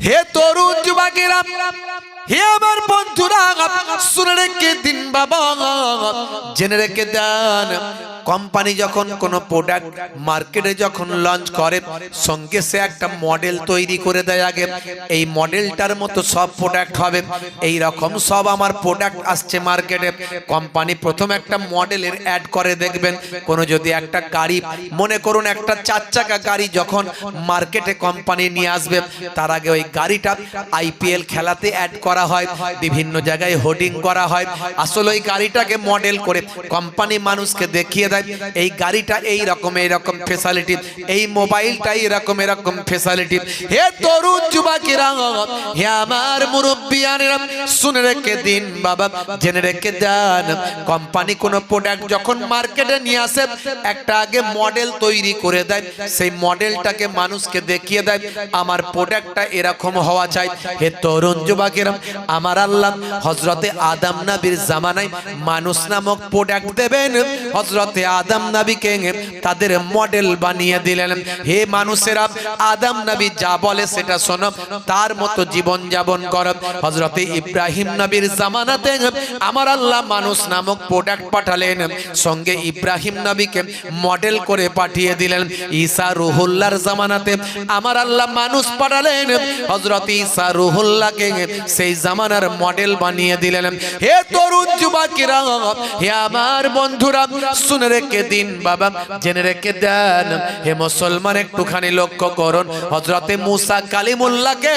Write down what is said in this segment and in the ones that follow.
হে তরুণ যুবকেরা, হে আমার বন্ধুরা, শুনে রেখে দিন বাবা, জেনে রেখে দেন, কোম্পানি যখন কোনো প্রোডাক্ট মার্কেটে যখন লঞ্চ করে, সঙ্গে সে একটা মডেল তৈরি করে দেয়। আগে এই মডেলটার মতো সব প্রোডাক্ট হবে, এই রকম সব আমার প্রোডাক্ট আসছে মার্কেটে। কোম্পানি প্রথম একটা মডেলের অ্যাড করে, দেখবেন কোনো যদি একটা গাড়ি, মনে করুন একটা 4 চাকা গাড়ি যখন মার্কেটে কোম্পানি নিয়ে আসবে, তার আগে ওই গাড়িটা আইপিএল খেলাতে অ্যাড করা হয়, বিভিন্ন জায়গায় হোর্ডিং করা হয়। আসলে ওই গাড়িটাকে মডেল করে কোম্পানি মানুষকে দেখিয়ে দেয়, এই গাড়িটা এই রকম ফ্যাসিলিটি, এই মোবাইলটা এরকম ফ্যাসিলিটি। হে তরুণ যুবকেরা, হে আমার মুরব্বিয়ানেরা, শুনে রেখে দিন বাবা, জেনে রেখে দেন, কোম্পানি কোন প্রোডাক্ট যখন মার্কেটে নিয়ে আসে, একটা আগে মডেল তৈরি করে দেয়, সেই মডেলটাকে মানুষকে দেখিয়ে দেয় আমার প্রোডাক্টটা এরকম হওয়া চাই। হে তরুণ যুবকেরা, আমার আল্লাহ হযরতে আদম নবীর জামানায় মানুষ নামক প্রোডাক্ট দেবেন, হযরতে আদম নবীকে তাদের মডেল বানিয়ে দিলেন। হে মানুষেরা, আদম নবী যা বলে সেটা শোনো, তার মতো জীবন যাপন করো। হযরতে ইব্রাহিম নবীর জামানাতে আমার আল্লাহ মানুষ নামক প্রোডাক্ট পাঠালেন, সঙ্গে ইব্রাহিম নবীকে মডেল করে পাঠিয়ে দিলেন। ঈসা রুহুল্লাহর জামানাতে আমার আল্লাহ মানুষ পাঠালেন, হযরতে ঈসা রুহুল্লাহকে সেই জামানার মডেল বানিয়ে দিলেন। হে তরুণ যুবকেরা, হে আমার বন্ধুরা, শুনে রেখে দিন বাবা, জেনে রেখে দেন, হে মুসলমান একটুখানি লক্ষ্য করুন, হযরতে মুসা কালিমুল্লাহকে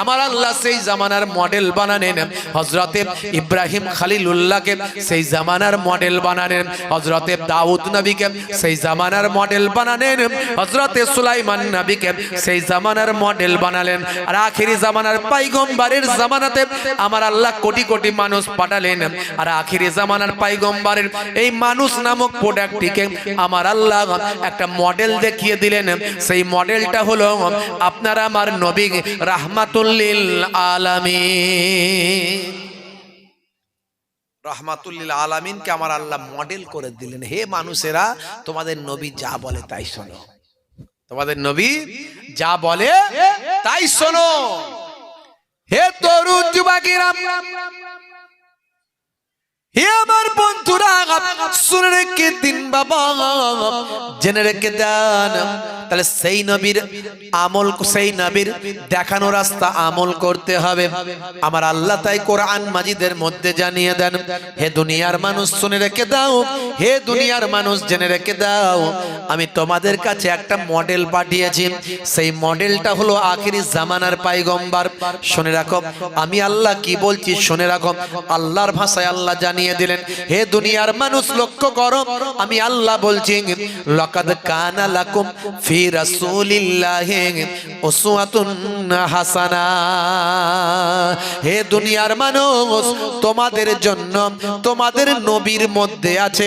আমার আল্লাহ সেই জামানার মডেল বানালেন, হযরতে ইব্রাহিম খলিলুল্লাহকে সেই জামানার মডেল বানালেন, হযরতে দাউদ নবীকে সেই জামানার মডেল বানালেন, হযরতে সুলাইমান নবীকে সেই জামানার মডেল বানালেন। আর আখেরি জামানার পয়গম্বরের জামানাতে আমার আল্লাহ কোটি কোটি মানুষ পাঠালেন, আর আখেরি জামানার পয়গম্বরের এই মানুষ নামক প্রোডাক্টটিকে আমার আল্লাহ একটা মডেল দেখিয়ে দিলেন। সেই মডেলটা হলো আপনার আমার নবী রাহমাতুল লিল আলামিন। রাহমাতুল লিল আলামিনকে আমার আল্লাহ মডেল করে দিলেন। হে মানুষেরা, তোমাদের নবী যা বলে তাই শোনো, তোমাদের নবী যা বলে তাই শোনো। হে তরুণ যুবকেরা, হে আমার বন্ধুরা, শুনে রেখে দিন বাবা, জেনে রেখে দেন, তাহলে সেই নবীর আমল, সেই নবীর দেখানো রাস্তা আমল করতে হবে। আমার আল্লাহ তাই কোরআন মাজিদের মধ্যে জানিয়ে দেন, হে দুনিয়ার মানুষ শুনে রেখে দাও, হে দুনিয়ার মানুষ জেনে রেখে দাও, আমি তোমাদের কাছে একটা মডেল পাঠিয়েছি, সেই মডেলটা হলো আখিরি জামানার পয়গম্বর। শুনে রাখো আমি আল্লাহ কি বলছি, শুনে রাখো, আল্লাহর ভাষায় আল্লাহ জানিয়ে দিলেন, হে দুনিয়ার মানুষ লক্ষ্য করো, আমি আল্লাহ বলছি, লাকাদ কানা লাকুম ফি রাসূলিল্লাহি উসওয়াতুন হাসানা। হে দুনিয়ার মানুষ, তোমাদের জন্য তোমাদের নবীর মধ্যে আছে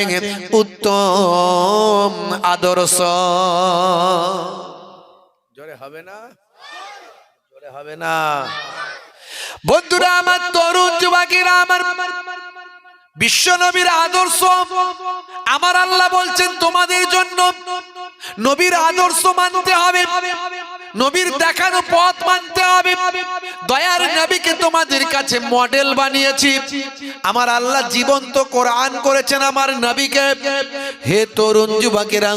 উত্তম আদর্শ। জোরে হবে না, জোরে হবে না। বন্ধুরা আমার, তরুণ যুবকেরা আমার, বিশ্ব নবীর আদর্শ আমার আল্লাহ বলছেন তোমাদের জন্য নবীর আদর্শ মানতে হবে, নবীর দেখানো পথ মানতে হবে। দয়ার নবীকে তোমাদের কাছে মডেল বানিয়েছি, আমার আল্লাহ জীবন্ত কোরআন করেছেন আমার নবীকে। হে তরুণ যুবকেরা,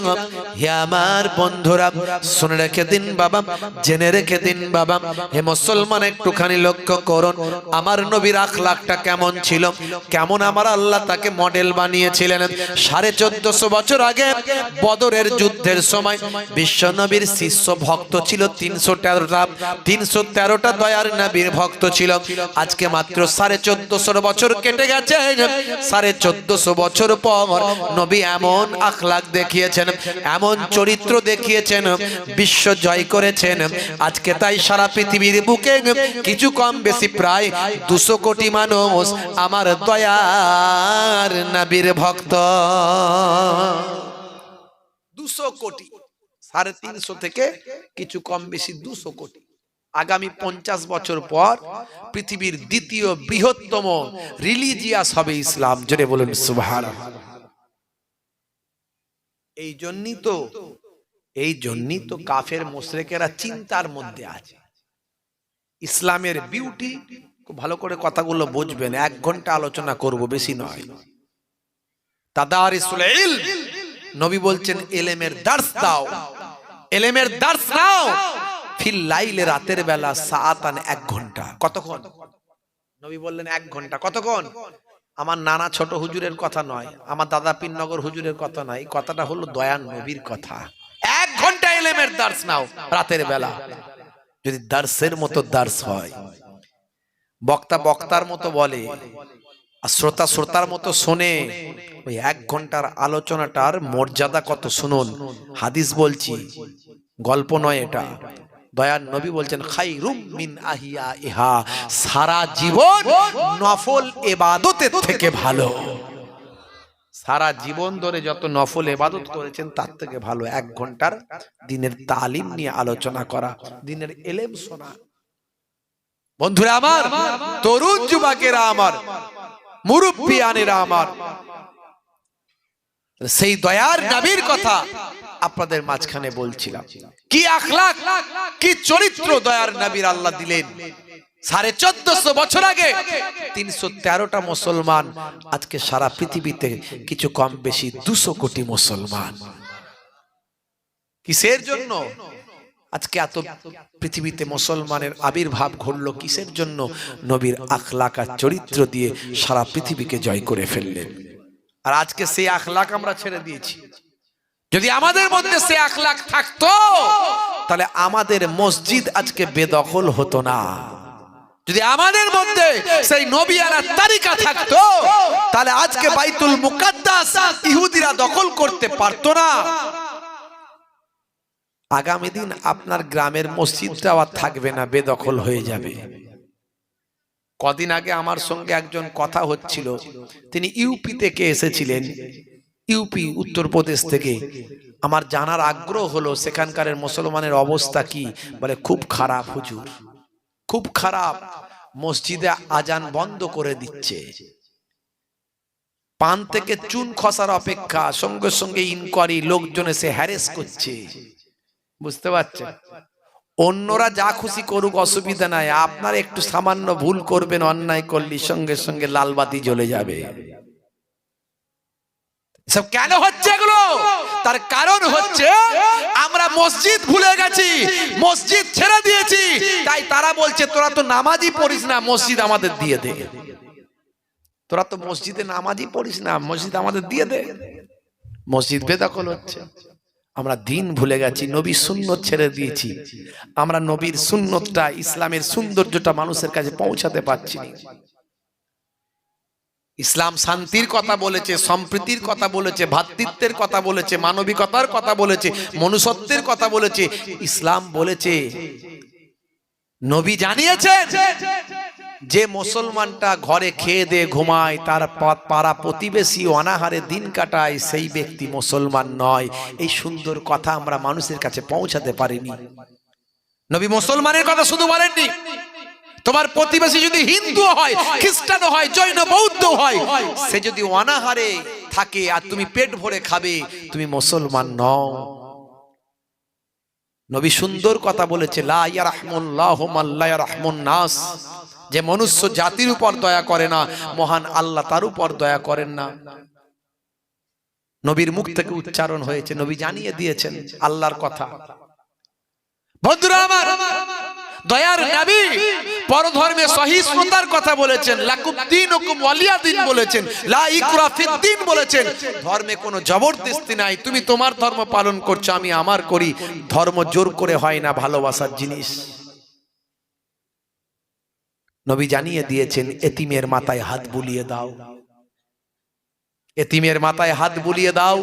হে আমার বন্ধুরা, শুনে রেখে দিন বাবা, জেনে রেখে দিন বাবা, হে মুসলমান একটুখানি লক্ষ্য করুন, আমার নবীর আখলাকটা কেমন ছিল, কেমন আমার আল্লাহ তাকে মডেল বানিয়েছিলেন। 1450 বছর আগে বদরের যুদ্ধের সময় বিশ্ব নবীর শিষ্য ভক্ত ছিল 313টা, 313টা দয়ার নবীর ভক্ত ছিল। আজকে মাত্র 1450 বছর কেটে গেছে, 1450 বছর পর নবী এমন আখলাক দেখিয়েছেন, এমন চরিত্র দেখিয়েছেন, বিশ্ব জয় করেছেন। আজকে তাই সারা পৃথিবীর বুকে কিছু কম বেশি প্রায় 200 কোটি মানুষ আমার দয়ার নবীর ভক্ত। 200 কোটি, 350 থেকে কিছু কম বেশি 200 কোটি। আগামী 50 বছর পর পৃথিবীর দ্বিতীয় বৃহত্তম রিলিজিয়াস হবে ইসলাম। জোরে বলুন সুবহানাল্লাহ। এই জন্যই তো কাফের মুশরিকেরা চিন্তার মধ্যে আছে। ইসলামের বিউটি, খুব ভালো করে কথাগুলো বুঝবেন, 1 ঘন্টা আলোচনা করব, বেশি নয়। তাদারিসুল ইলম, নবী বলছেন ইলমের দার্স দাও, ইলমের দার্স নাও, ফিল লাইলে, রাতের বেলা, সাআতান, 1 ঘন্টা। কতক্ষণ? নবী বললেন 1 ঘন্টা। কতক্ষণ? আমার নানা ছোট হুজুরের কথা নয়, আমার দাদা পীরনগর হুজুরের কথা নয়, এই কথাটা হলো দয়ার নবীর কথা। 1 ঘন্টা ইলমের দার্স নাও রাতের বেলা। যদি দার্সের মতো দার্স হয়, বক্তা বক্তার মতো বলে আর শ্রোতা শ্রোতার মতো শোনে, ওই 1 ঘন্টার আলোচনাটার মর্যাদা কত শুনুন। হাদিস বলছি, গল্প নয় এটা। দয়ার নবী বলছেন খায়রুম মিন আহিয়া ইহা, সারা জীবন নফল ইবাদতের থেকে ভালো। সারা জীবন ধরে যত নফল ইবাদত করেছেন তার থেকে ভালো 1 ঘন্টার দিনের তালিম নিয়ে আলোচনা করা, দিনের ইলম শোনা। বন্ধুরা আমার, তরুণ যুবকেরা আমার, মুরব্বিয়ানেরা আমার, সেই দয়ার নবীর কথা আপনাদের মাঝখানে বলছিলাম। কি আখলাক, কি চরিত্র দয়ার নবীর আল্লাহ দিলেন। 1450 বছর আগে 313টা মুসলমান, আজকে সারা পৃথিবীতে কিছু কম বেশি 200 কোটি মুসলমান। কিসের জন্য আজকে এত পৃথিবীতে মুসলমানের আবির্ভাব ঘটলো? কিসের জন্য? নবীর আখলাক আর চরিত্র দিয়ে সারা পৃথিবীকে জয় করে ফেললেন। আর আজকে সেই আখলাক আমরা ছেড়ে দিয়েছি। যদি আমাদের মধ্যে সেই আখলাক থাকতো, তাহলে আমাদের মসজিদ আজকে বেদখল হতো না। যদি আমাদের মধ্যে সেই নবিয়ানা তারিকা থাকতো, তাহলে আজকে বাইতুল মুকাদ্দাস ইহুদিরা দখল করতে পারতো না। আগামী দিন আপনার গ্রামের মসজিদটা আর থাকবে না, বেদখল হয়ে যাবে। কদিন আগে আমার সঙ্গে একজন কথা হচ্ছিল, তিনি ইউপি থেকে এসেছিলেন, ইউপি উত্তরপ্রদেশ থেকে। আমার জানার আগ্রহ হলো সেখানকার মুসলমানের অবস্থা কি। বলে খুব খারাপ হুজুর, খুব খারাপ। মসজিদে আজান বন্ধ করে দিচ্ছে, পান থেকে চুন খসার অপেক্ষা, সঙ্গে সঙ্গে ইনকোয়ারি, লোকজন এসে হ্যারেস করছে। বুঝতে পারছেন? অন্যরা যা খুশি করুক, অসুবিধা নাই, আপনার একটু সামান্য ভুল করবেন, অন্যায় করলে সঙ্গে সঙ্গে লালবাতি জ্বলে যাবে। সব কেন হচ্ছে এগুলো? তার কারণ হচ্ছে আমরা মসজিদ ভুলে গেছি, মসজিদ ছেড়ে দিয়েছি। তাই তারা বলছে তোরা তো নামাজই পড়িস না, মসজিদ আমাদের দিয়ে দে। তোরা তো মসজিদে নামাজই পড়িস না, মসজিদ আমাদের দিয়ে দে। মসজিদ বেদখল হচ্ছে। আমরা দিন ভুলে গেছি, নবীর সুন্নত ছেড়ে দিয়েছি। আমরা নবীর সুন্নতটা, ইসলামের সৌন্দর্যটা মানুষের কাছে পৌঁছাতে পারছি না। ইসলাম শান্তির কথা বলেছে, সম্প্রীতির কথা বলেছে, ভ্রাতৃত্বের কথা বলেছে, মানবিকতার কথা বলেছে, মনুষ্যত্বের কথা বলেছে। ইসলাম বলেছে, নবী জানিয়েছেন যে মুসলমানটা ঘরে খেয়ে দিয়ে ঘুমায়, তার পাড়া প্রতিবেশী অনাহারে দিন কাটায়, সেই ব্যক্তি মুসলমান নয়। এই সুন্দর কথা আমরা মানুষের কাছে পৌঁছাতে পারিনি। নবী মুসলমানের কথা শুধু বলেননি, তোমার প্রতিবেশী যদি হিন্দু হয়, খ্রিস্টান হয়, জৈন বৌদ্ধ হয়, সে যদি অনাহারে থাকে আর তুমি পেট ভরে খাবে, তুমি মুসলমান নও। নবী সুন্দর কথা বলেছে, লা ইয়ারহামুল্লাহু মান লা ইয়ারহামুন নাস। যে মনুষ্য জাতির উপর দয়া করে না, মহান আল্লাহ তার উপর দয়া করেন না। নবীর মুখ থেকে উচ্চারণ হয়েছে, নবী জানিয়ে দিয়েছেন আল্লাহর কথা। বন্ধুরা আমার, দয়ার নবী পরধর্মে সহিষ্ণুতার কথা বলেছেন, লাকুম দীনুকুম ওয়ালিয়া দীন বলেছেন, লা ইকরাহা ফিদ্দীন বলেছেন। ধর্মে কোনো জবরদস্তি নাই, তুমি তোমার ধর্ম পালন করছো, আমি আমার করি। ধর্ম জোর করে হয় না, ভালোবাসার জিনিস। নবী জানিয়ে দিয়েছেন, এতিমের মাথায় হাত বুলিয়ে দাও, এতিমের মাথায় হাত বুলিয়ে দাও।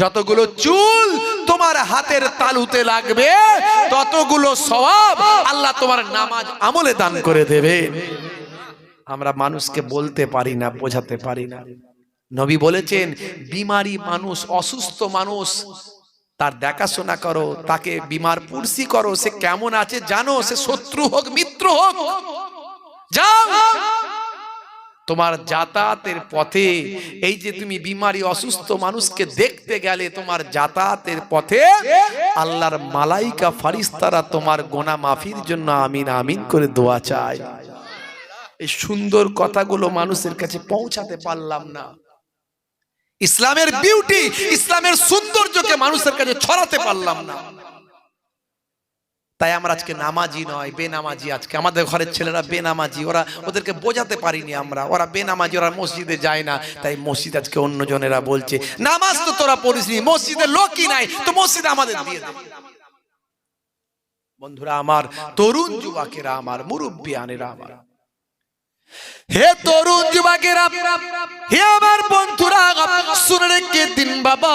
যতগুলো চুল তোমার হাতের তালুতে লাগবে, ততগুলো সওয়াব আল্লাহ তোমার নামাজ আমলে দান করে দেবে। আমরা মানুষকে বলতে পারি না, বোঝাতে পারি না। নবী বলেছেন, বিমারি মানুষ, অসুস্থ মানুষ, তার দেখাশোনা করো, তাকে বিমার পুরসি করো, সে কেমন আছে জানো, সে শত্রু হোক মিত্র হোক, যাও তোমার যাতায়াতের পথে এই যে তুমি বিমারি অসুস্থ মানুষকে দেখতে গেলে, তোমার যাতায়াতের পথে আল্লাহর মালাইকা ফারিস্তারা তোমার গুনাহ মাফির জন্য আমিন আমিন করে দোয়া চায়। এই সুন্দর কথাগুলো মানুষের কাছে পৌঁছাতে পারলাম না। ইসলামের বিউটি, ইসলামের সৌন্দর্যকে মানুষের কাছে ছড়াতে পারলাম না। তাই আমরা আজকে নামাজি নয়, বেনামাজি। আজকে আমাদের ঘরের ছেলেরা বেনামাজি, ওদেরকে বোঝাতে পারিনি আমরা, ওরা বেনামাজি, ওরা মসজিদে যায় না। তাই মসজিদ আজকে অন্যজনেরা বলছে নামাজ তো তোরা পড়িসনি, মসজিদে লোকই নাই, তো মসজিদ আমাদের দিয়ে দে। বন্ধুরা আমার, তরুণ যুবকেরা আমার, মুরব্বিয়ানেরা আমার, হে তরুণ যুবকেরা, হে আমার বন্ধুরা, শুনে রেখে দিন বাবা,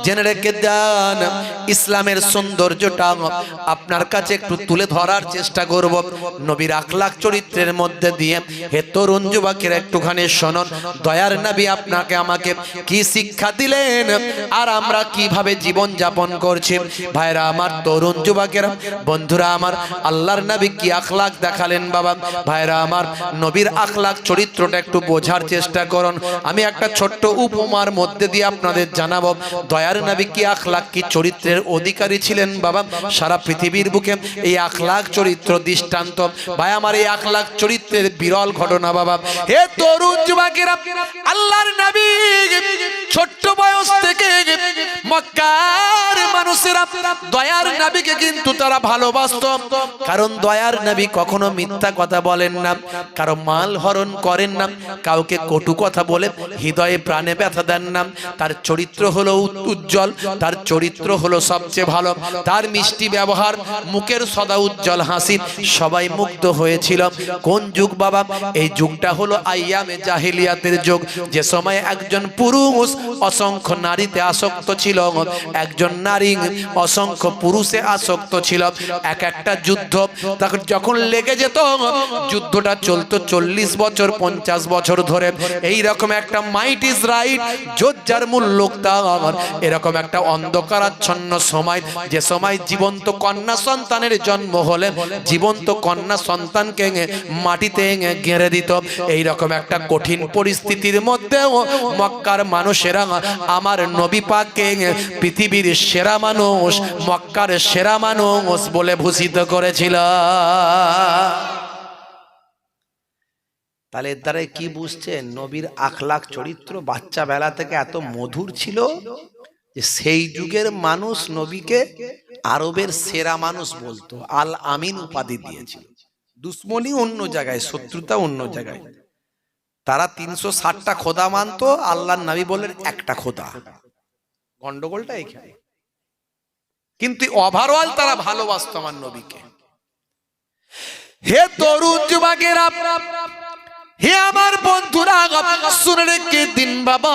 জেনে রেখে দেন, ইসলামের সৌন্দর্যটা আপনার কাছে একটু তুলে ধরার চেষ্টা করব নবীর আখলাক চরিত্রের মধ্যে দিয়ে। হে তরুণ যুবকেরা, একটুখানি শুনুন, দয়ার নবী আপনাকে আমাকে কি শিক্ষা দিলেন আর আমরা কিভাবে জীবন যাপন করছি। ভাইরা আমার, তরুণ যুবকেরা, বন্ধুরা আমার, আল্লাহর নবী কি আখলাক দেখালেন বাবা। ভাইরা আমার, নবীর আখলাক চরিত্রটা একটু বোঝার চেষ্টা করুন। আমি একটা ছোট্ট উপমার মধ্যে দিয়ে আপনাদের জানাবো দয়ার নবী কি আখলাক, কি চরিত্রের অধিকারী ছিলেন বাবা। সারা পৃথিবীর বুকে এই আখলাক চরিত্র দৃষ্টান্ত। ভাই আমার, এই আখলাক চরিত্রের বিরল ঘটনা বাবা। হে তরুণ যুবকেরা, আল্লাহর নবী ছোট্ট বয়স থেকে মক্কার মানুষেরা দয়ার নবীকে কিন্তু তারা ভালোবাসত, কারণ দয়ার নবী কখনো মিথ্যা কথা বলেন না, কারো মাল হরণ করেন না, কাউকে কটু কথা বলে হৃদয়ে প্রাণে ব্যথা দেন না। তার চরিত্র হলো উজ্জ্বল, তার চরিত্র হলো সবচেয়ে ভালো, তার মিষ্টি ব্যবহার, মুখের সদা উজ্জ্বল হাসি, সবাই মুগ্ধ হয়েছিল। কোন যুগ বাবা? এই যুগটা হলো আইয়ামে জাহিলিয়াতের যুগ, যে সময় একজন পুরুষ অসংখ্য নারীতে আসক্ত ছিল, একজন নারী অসংখ্য পুরুষে আসক্ত ছিল। এক একটা যুদ্ধ যখন লেগে যেত, যুদ্ধটা চলতো 40 বছর 50 বছর ধরে। এই রকম একটা মাইট ইজ রাইট, যোদ্ধার মূল লোকটা এরকম একটা অন্ধকারাচ্ছন্ন সময়, যে সময় জীবন্ত কন্যা সন্তানের জন্ম হলে জীবন্ত কন্যা সন্তানকে মাটিতে গেঁড়ে দিত। এই রকম একটা কঠিন পরিস্থিতির মধ্যেও মক্কার মানুষেরা আমার নবী পাককে পৃথিবীর সেরা মানুষ, মক্কার সেরা মানুষ বলে ভূষিত করেছিল। তাহলে এর দ্বারা কি বুঝছেন? নবীর আখলাক চরিত্র বাচ্চা বেলা থেকে এত মধুর ছিল যে সেই যুগের মানুষ নবীকে আরবের সেরা মানুষ বলতো, আল আমিন উপাধি দিয়েছিল। দুশ্মনী অন্য জায়গায়, শত্রুতা অন্য জায়গায়। তারা 360টা খোদা মানতো, আল্লাহর নবী বললেন একটা খোদা। গন্ডগোলটা এখানে। কিন্তু ওভারঅল তারা ভালোবাসতো আমার নবীকে। হে তরুণ যুবকেরা, হে আমার বন্ধুরা, শুনে রেখে দিন বাবা,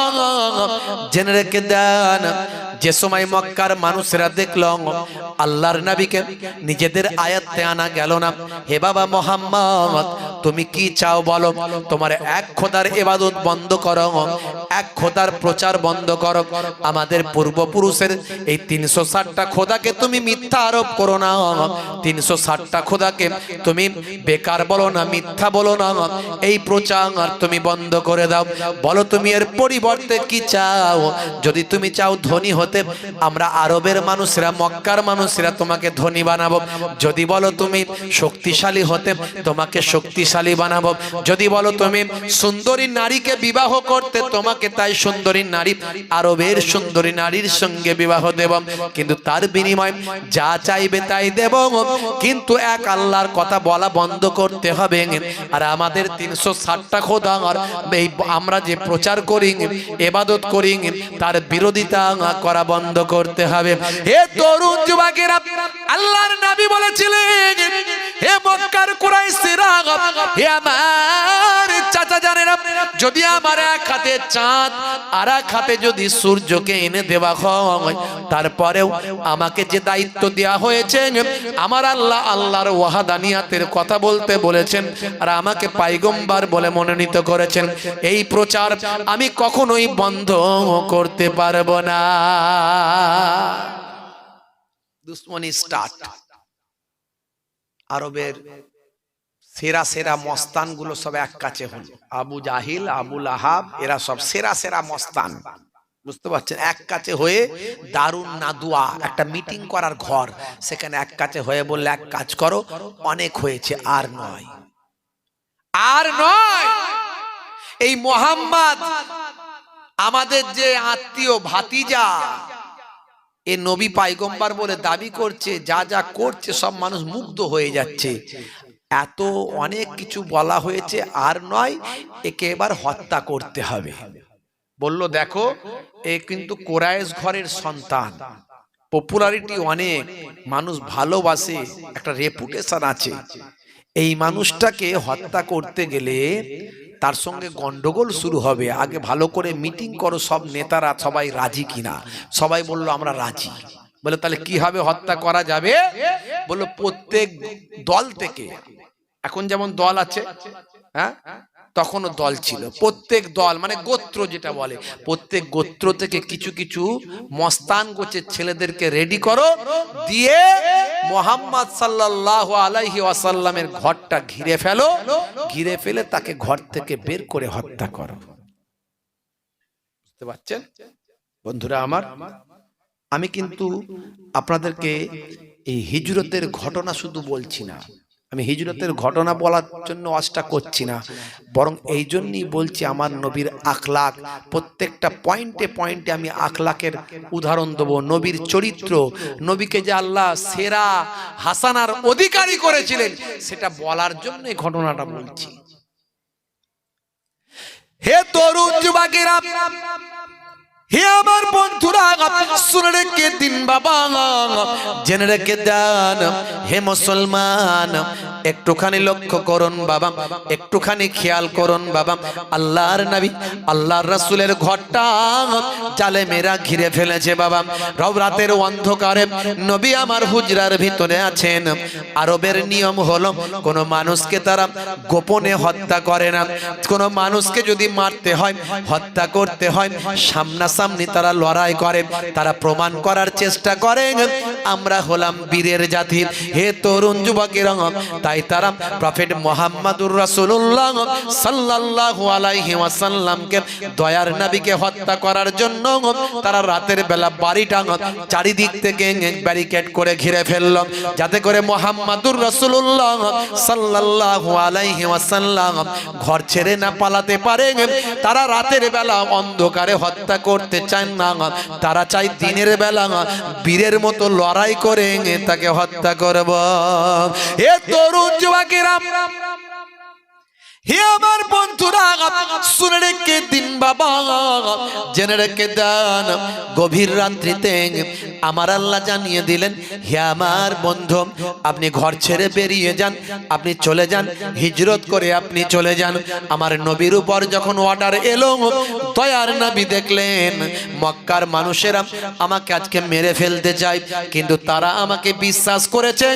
জেনে রেখে দেন, যে সময় মক্কার মানুষেরা দেখলো আল্লাহর নবীকে নিজেদের আয়াতে আনা গেল না। হে বাবা মুহাম্মদ, তুমি কি চাও বলো? তোমার এক খোদার ইবাদত বন্ধ করো, এক খোদার প্রচার বন্ধ করো। আমাদের পূর্বপুরুষের এই 360টা খোদাকে তুমি মিথ্যা আরোপ করো না, 360টা খোদাকে তুমি বেকার বলো না, মিথ্যা বলো না। এই প্রচার তুমি বন্ধ করে দাও। বলো তুমি এর পরিবর্তে কি চাও? যদি তুমি চাও ধনী হতে, আমরা আরবের মানুষরা, মক্কার মানুষরা তোমাকে ধনী বানাবো। যদি বলো তুমি শক্তিশালী হতে, তোমাকে শক্তিশালী বানাবো। যদি বলো তুমি সুন্দরী নারীকে বিবাহ করতে, তোমাকে তাই সুন্দরী নারী, আরবের সুন্দরী নারীর সঙ্গে বিবাহ দেব। কিন্তু তার বিনিময়ে যা চাইবে তাই দেব, কিন্তু এক আল্লাহর কথা বলা বন্ধ করতে হবে। আর আমাদের 360টা খোদা এই আমরা যে প্রচার করি, ইবাদত করি, তার বিরোধিতা করা বন্ধ করতে হবে। হে তরুণ যুবকেরা, আল্লাহর নবী বলেছিলেন, হে মক্কার কুরাইশরা, হে আমার চাচা জানেরা, যদি আমার এক হাতে চাঁদ আর এক হাতে যদি সূর্যকে এনে দেওয়া হয়, তারপরেও আমাকে যে দায়িত্ব দেওয়া হয়েছে, আমার আল্লাহ আল্লাহর ওয়াহাদানিয়াতের কথা বলতে বলেছেন আর আমাকে পয়গম্বর বলে মনোনীত করেছেন, এই প্রচার আমি কখনোই বন্ধ করতে পারবো না। দুশ্মনী স্টার্ট। আরবের সেরা সেরা মস্তান গুলো সব এক কাছে হল, আবু জাহিল, আবুল আহাব, এরা সব সেরা সেরা মস্তান, বুঝতে পারছেন? এক কাছে হয়ে দারুন নাদুয়া একটা মিটিং করার ঘর, সেখানে এক কাছে হয়ে বললে এক কাজ করো, অনেক হয়েছে, আর নয়, আর নয়। এই মোহাম্মদ আমাদের যে আত্মীয় ভাতিজা, এ নবী পায়গম্বর বলে দাবি করছে, যা যা করছে সব মানুষ মুগ্ধ হয়ে যাচ্ছে। এত অনেক কিছু বলা হয়েছে, আর নয়, একে এবার হত্যা করতে হবে। বলল দেখো, এ কিন্তু কোরাইশ ঘরের সন্তান, পপুলারিটি অনেক, মানুষ ভালোবাসে, একটা রেপুটেশন আছে। এই মানুষটাকে হত্যা করতে গেলে তার সঙ্গে গন্ডগোল শুরু হবে, আগে ভালো করে মিটিং করো, সব নেতারা সবাই রাজি কিনা। সবাই বলল আমরা রাজি। বলে তাহলে কিভাবে হত্যা করা যাবে? বললো প্রত্যেক দল থেকে, এখন যেমন দল আছে, হ্যাঁ, তখনও দল ছিল, প্রত্যেক দল মানে গোত্র যেটা বলে, প্রত্যেক গোত্র থেকে কিছু কিছু মস্তান গোছের ছেলেদেরকে রেডি করো, দিয়ে মুহাম্মদ সাল্লাল্লাহু আলাইহি ওয়াসাল্লামের ঘরটা ঘিরে ফেলো, ঘিরে ফেলে তাকে ঘর থেকে বের করে হত্যা করো। বুঝতে পারছেন বন্ধুরা আমার? আমি কিন্তু আপনাদেরকে এই হিজরতের ঘটনা শুধু বলছি না, আমি হিজরতের ঘটনা বলার জন্য আশা করছি না, বরং এই জন্যই বলছি আমার নবীর আখলাক, প্রত্যেকটা পয়েন্টে পয়েন্টে আমি আখলাকের উদাহরণ দেবো, নবীর চরিত্র, নবীকে যে আল্লাহ সেরা হাসানার অধিকারী করেছিলেন, সেটা বলার জন্য এই ঘটনাটা বলছি। হে তরুণ যুবকেরা, হে আমার বন্ধুরা, শুনে রেখে দিন বাবা, জেনে রেখে দেন, হে মুসলমান, একটুখানি লক্ষ্য করুন বাবা, একটুখানি খেয়াল করুন বাবা। আল্লাহর নবী, আল্লাহর রাসূলের ঘরটা জালেমেরা ঘিরে ফেলেছে বাবা। রাতের অন্ধকারে নবী আমার হুজরার ভিতরে আছেন। আরবের নিয়ম হলো, কোন মানুষকে তারা গোপনে হত্যা করে না, কোন মানুষকে যদি মারতে হয়, হত্যা করতে হয়, সামনাসামনি তারা লড়াই করে, তারা প্রমাণ করার চেষ্টা করে আমরা হলাম বীরের জাতি। হে তরুণ যুবকেরা, তাই তারা প্রফেট মুহাম্মদুর রাসূলুল্লাহ সাল্লাল্লাহু আলাইহি ওয়াসাল্লামকে, দয়ার নবীকে হত্যা করার জন্য তারা রাতের বেলা বাড়িটা চারিদিক থেকে ব্যারিকেড করে ঘিরে ফেলল, যাতে করে মুহাম্মদুর রাসূলুল্লাহ সাল্লাল্লাহু আলাইহি ওয়াসাল্লাম ঘর ছেড়ে না পালাতে পারে। তারা রাতের বেলা অন্ধকারে হত্যা করতে চান না, তারা চাই দিনের বেলা বীরের মতো লড়াই করে তাকে হত্যা করব। এ তরুণ যুবকেরা, হে আমার বন্ধুরা, শুনে রেখে দিন বাবা, জেনে রেখে দেন, গভীর রাত্রিতে আমার আল্লাহ জানিয়ে দিলেন, হে আমার বন্ধু, আপনি ঘর ছেড়ে বেরিয়ে যান, আপনি চলে যান, হিজরত করে আপনি চলে যান। আমার নবীর উপর যখন অর্ডার এলো, দয়ার নবী দেখলেন মক্কার মানুষেরা আমাকে আজকে মেরে ফেলতে চায়, কিন্তু তারা আমাকে বিশ্বাস করেছে,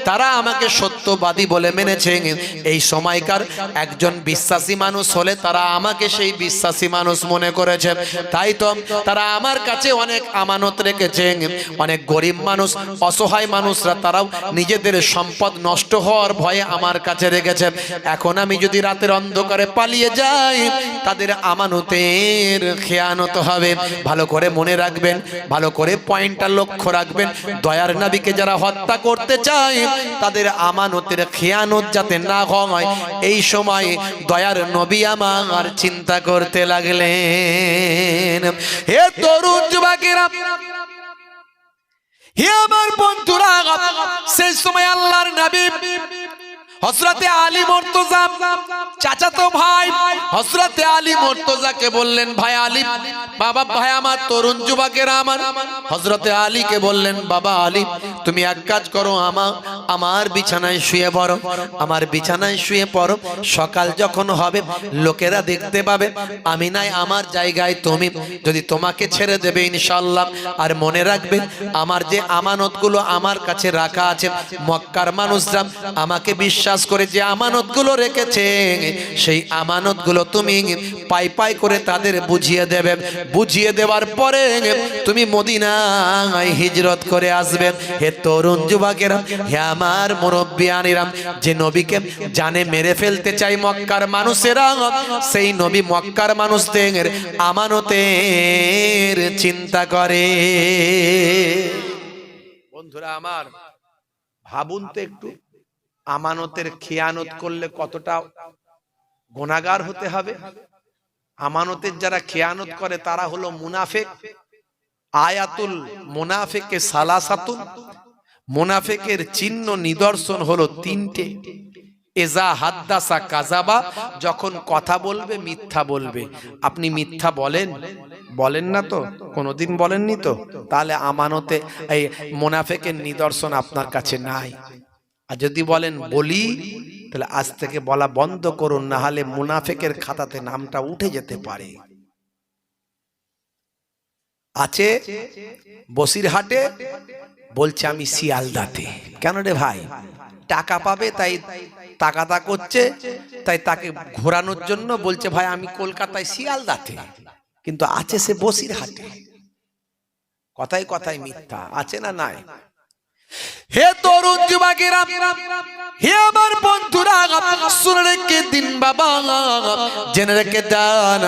তারা আমাকে সত্যবাদী বলে মেনেছে। এই সময়কার একজন বিশ্বাসী মানুষ হলে তারা আমাকে সেই বিশ্বাসী মানুষ মনে করেছে, তাই তো তারা আমার কাছে অনেক আমানত রেখেছে। অনেক গরিব মানুষ, অসহায় মানুষরা তারাও নিজেদের সম্পদ নষ্ট হওয়ার ভয়ে আমার কাছে রেখেছে। এখন আমি যদি রাতের অন্ধকারে পালিয়ে যাই, তাদের আমানতের খেয়ানত হবে। ভালো করে মনে রাখবেন, ভালো করে পয়েন্টটা লক্ষ্য রাখবেন, দয়ার নবীকে যারা হত্যা করতে চায়, তাদের আমানতের খেয়ানত যাতে না হয়, এই সময় দয়ার নবী আমার চিন্তা করতে লাগলেন। হে তরুণ যুবকেরা, হে আমার বন্ধুরা, সেই সময় আল্লাহর নবী হযরতে আলী মুর্তজা, চাচাতো ভাই হযরতে আলী মুর্তজাকে বললেন, ভাই আলী, বাবা ভাই আমার তরুণ যুবকেরা আমার, হযরতে আলীকে বললেন, বাবা আলী, তুমি এক কাজ করো, আমার বিছানায় শুয়ে পড়ো, আমার বিছানায় শুয়ে পড়ো। সকাল যখন হবে লোকেরা দেখতে পাবে আমি নাই আমার জায়গায় তুমি, যদি তোমাকে ছেড়ে দেবে ইনশাআল্লাহ। আর মনে রাখবে, আমার যে আমানতগুলো আমার কাছে রাখা আছে, মক্কার মানুষরা আমাকে বিশ্বাস বিশ্বাস করে যে আমানতগুলো রেখেছে সেই আমানতগুলো তুমি পাই পাই করে তাদের বুঝিয়ে দেবে। বুঝিয়ে দেওয়ার পরে তুমি মদিনায় হিজরত করে আসবে। হে তরুণ যুবকেরা, হে আমার মুরব্বিয়ানেরা, যে নবীকে জানে মেরে ফেলতে চাই মক্কার মানুষেরা, সেই নবী মক্কার মানুষদের আমানতের চিন্তা করে। বন্ধুরা আমার, ভাবুন তো একটু, আমানতের খেয়ানত করলে কতটা গুনাহগার হতে হবে। আমানতের যারা খেয়ানত করে তারা হলো মুনাফিক। আয়াতুল মুনাফিকে সালাসাতুন, মুনাফিকের চিহ্ন নিদর্শন হলো তিনটে। এজা হাদ্দাসা কাযাবা, যখন কথা বলবে মিথ্যা বলবে। আপনি মিথ্যা বলেন? বলেন না তো, কোনোদিন বলেননি তো, তাহলে আমানতে এই মুনাফিকের নিদর্শন আপনার কাছে নাই। আর যদি বলেন বলি, তাহলে আজ থেকে বলা বন্ধ করুন, না হলে মুনাফিকের খাতাতে নামটা উঠে যেতে পারে। আছে বসিরহাটে, বলছে আমি শিয়ালদাতে। কেন রে ভাই? টাকা পাবে তাই তাকাতা করছে, তাই তাকে ঘোরানোর জন্য বলছে ভাই আমি কলকাতায় শিয়ালদাতে, কিন্তু আছে সে বসিরহাটে। কথায় কথায় মিথ্যা, আছে না নাই? হে তরুণ যুবকেরা, হে আমার বন্ধুরা, শুনে রেখে দিন বাবা, জেনে রেখে দেন,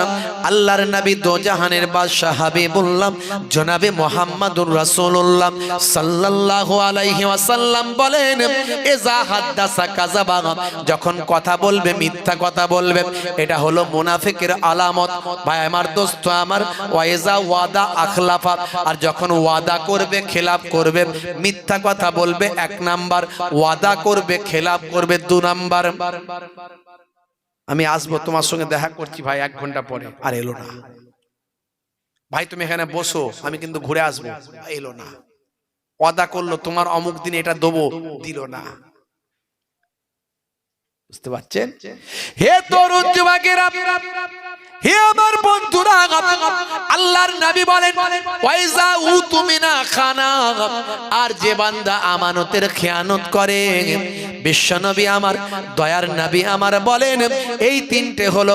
আল্লাহর নবী দো জাহানের বাদশা হাবিবুল্লাহ জনাবে মুহাম্মাদুর রাসূলুল্লাহ সাল্লাল্লাহু আলাইহি ওয়াসাল্লাম বলেন, এজা হাদ্দাসা কাযাবা, যখন কথা বলবে মিথ্যা কথা বলবে, এটা হলো মুনাফিকের আলামত। ভাই আমার, দোস্ত আমার, ওয়াইজা ওয়াদা আখলাফা, আর যখন ওয়াদা করবে খেলাফ করবে। মিথ্যা কথা বলবে 1 নাম্বার, ওয়াদা করবে খেলাফ করবে 2 নাম্বার। আমি আসবো তোমার সঙ্গে দেখা করছি ভাই 1 ঘন্টা পরে, আর এলো না। ভাই তুমি এখানে বসো, আমি কিন্তু ঘুরে আসবো, এলো না। ওয়াদা করলো তোমার অমুক দিন এটা দেবো, দিল না। বুঝতে পারছেন? হে তরুণ যুবকেরা, হে আমার বন্ধুরা, আল্লাহর নবী বলেন, ওয়াইজা উতুমিনা খানা, আর যে বান্দা আমানতের খেয়ানত করে, বিশ্বনবী আমার, দয়ার নবী আমার বলেন, এই 3টে হলো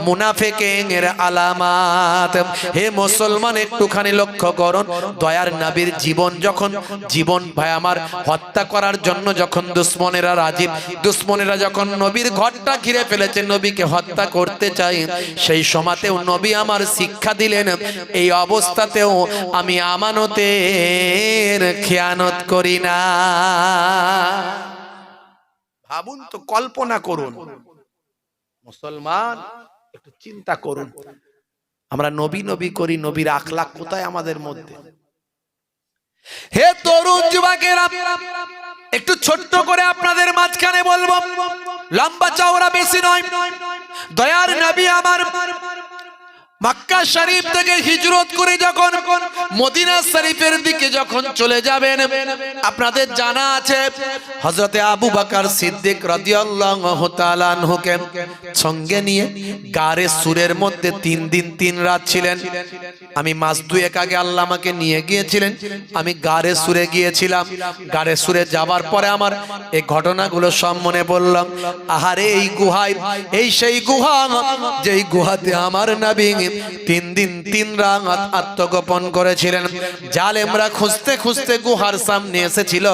মুনাফিকের আলামত। হে মুসলমান, একটুখানি লক্ষ্য করুন, দয়ার নবীর জীবন যখন, জীবন ভাই আমার হত্যা করার জন্য যখন দুশমনেরা রাজি, দুশমনেরা যখন নবীর ঘরটা ঘিরে ফেলেছে, নবীকে হত্যা করতে চাই, সেই সময়তেও নবী আমার শিক্ষা দিলেন, এই অবস্থাতেও আমি আমানতের খেয়ানত করি না। ভাবুন তো, কল্পনা করুন মুসলমান, একটু চিন্তা করুন, আমরা নবী নবী করি, নবীর আখলাক কোথায় আমাদের মধ্যে? হে তরুণ যুবকেরা, একটু ছোট্ট করে আপনাদের মাঝখানে বলবো, লম্বা চওড়া বেশি নয়। দয়ার নবী আমার মক্কা শরীফ থেকে হিজরত করে যখন মদিনা শরীফের দিকে যখন চলে যাবেন, আপনাদের জানা আছে হযরতে আবু বকর সিদ্দিক রাদিয়াল্লাহু তাআলা আনহুকে সঙ্গে নিয়ে গারে সুরের মধ্যে 3 দিন 3 রাত ছিলেন। আমি মাস 2 আগে আল্লাহ আমাকে নিয়ে গিয়েছিলেন, আমি গারে সুরে গিয়েছিলাম। গারে সুরে যাবার পরে আমার এই ঘটনাগুলো সব মনে পড়লাম। আহারে, এই গুহায়, এই সেই গুহা, যেই গুহাতে আমার নবী 3 দিন 3 রাত আত্মগোপন করেছিলেন। জালেমরা খুঁজতে খুঁজতে গুহার সামনে এসেছিল।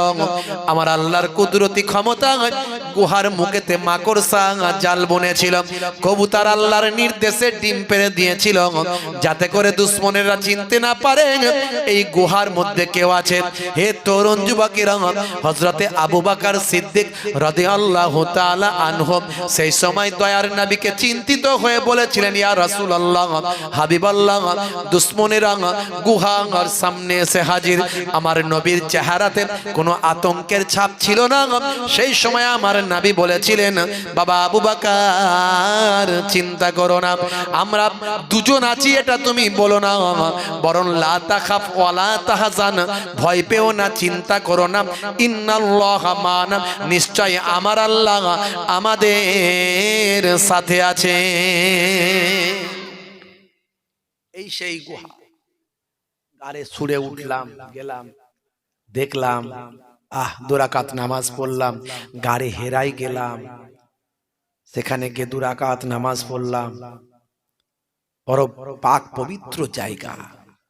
আমার আল্লাহর কুদরতি ক্ষমতা, গুহার মুখেতে মাকড়সা জাল বুনেছিল। কবুতর আল্লাহর নির্দেশে ডিম পেড়ে দিয়েছিল, যাতে করে দুশমনেরা চিনতে না পারে এই গুহার মধ্যে কেউ আছে। হে তরুণ যুবকেরা, হযরতে আবু বকর সিদ্দিক রাদিয়াল্লাহু তাআলা আনহু সেই সময় দয়ার নবীকে চিন্তিত হয়ে বলেছিলেন, ইয়া রাসূলুল্লাহ, হাবিবাল্লাহ, দুশমনেরা গুহার সামনে এসে হাজির। আমার নবীর চেহারাতে কোনো আতঙ্কের ছাপ ছিল না। সেই সময় আমার নবী বলেছিলেন, বাবা আবু বকর, চিন্তা করো না, আমরা দুজন আছি, এটা তুমি বলো না, বরং লা তাখাফ ওয়া লা তাহজান, ভয় পেও না, চিন্তা করো না, ইন্নাল্লাহা মা'না, নিশ্চয় আমার আল্লাহ আমাদের সাথে আছে। এই সেই গুহা। গারে সুরে উঠলাম, গেলাম, দেখলাম দুরাকাত নামাজ পড়লাম, গাড়ি হেরাই গেলাম, সেখানে গিয়ে দুরাকাত নামাজ পড়লাম। বড় পাক পবিত্র জায়গা,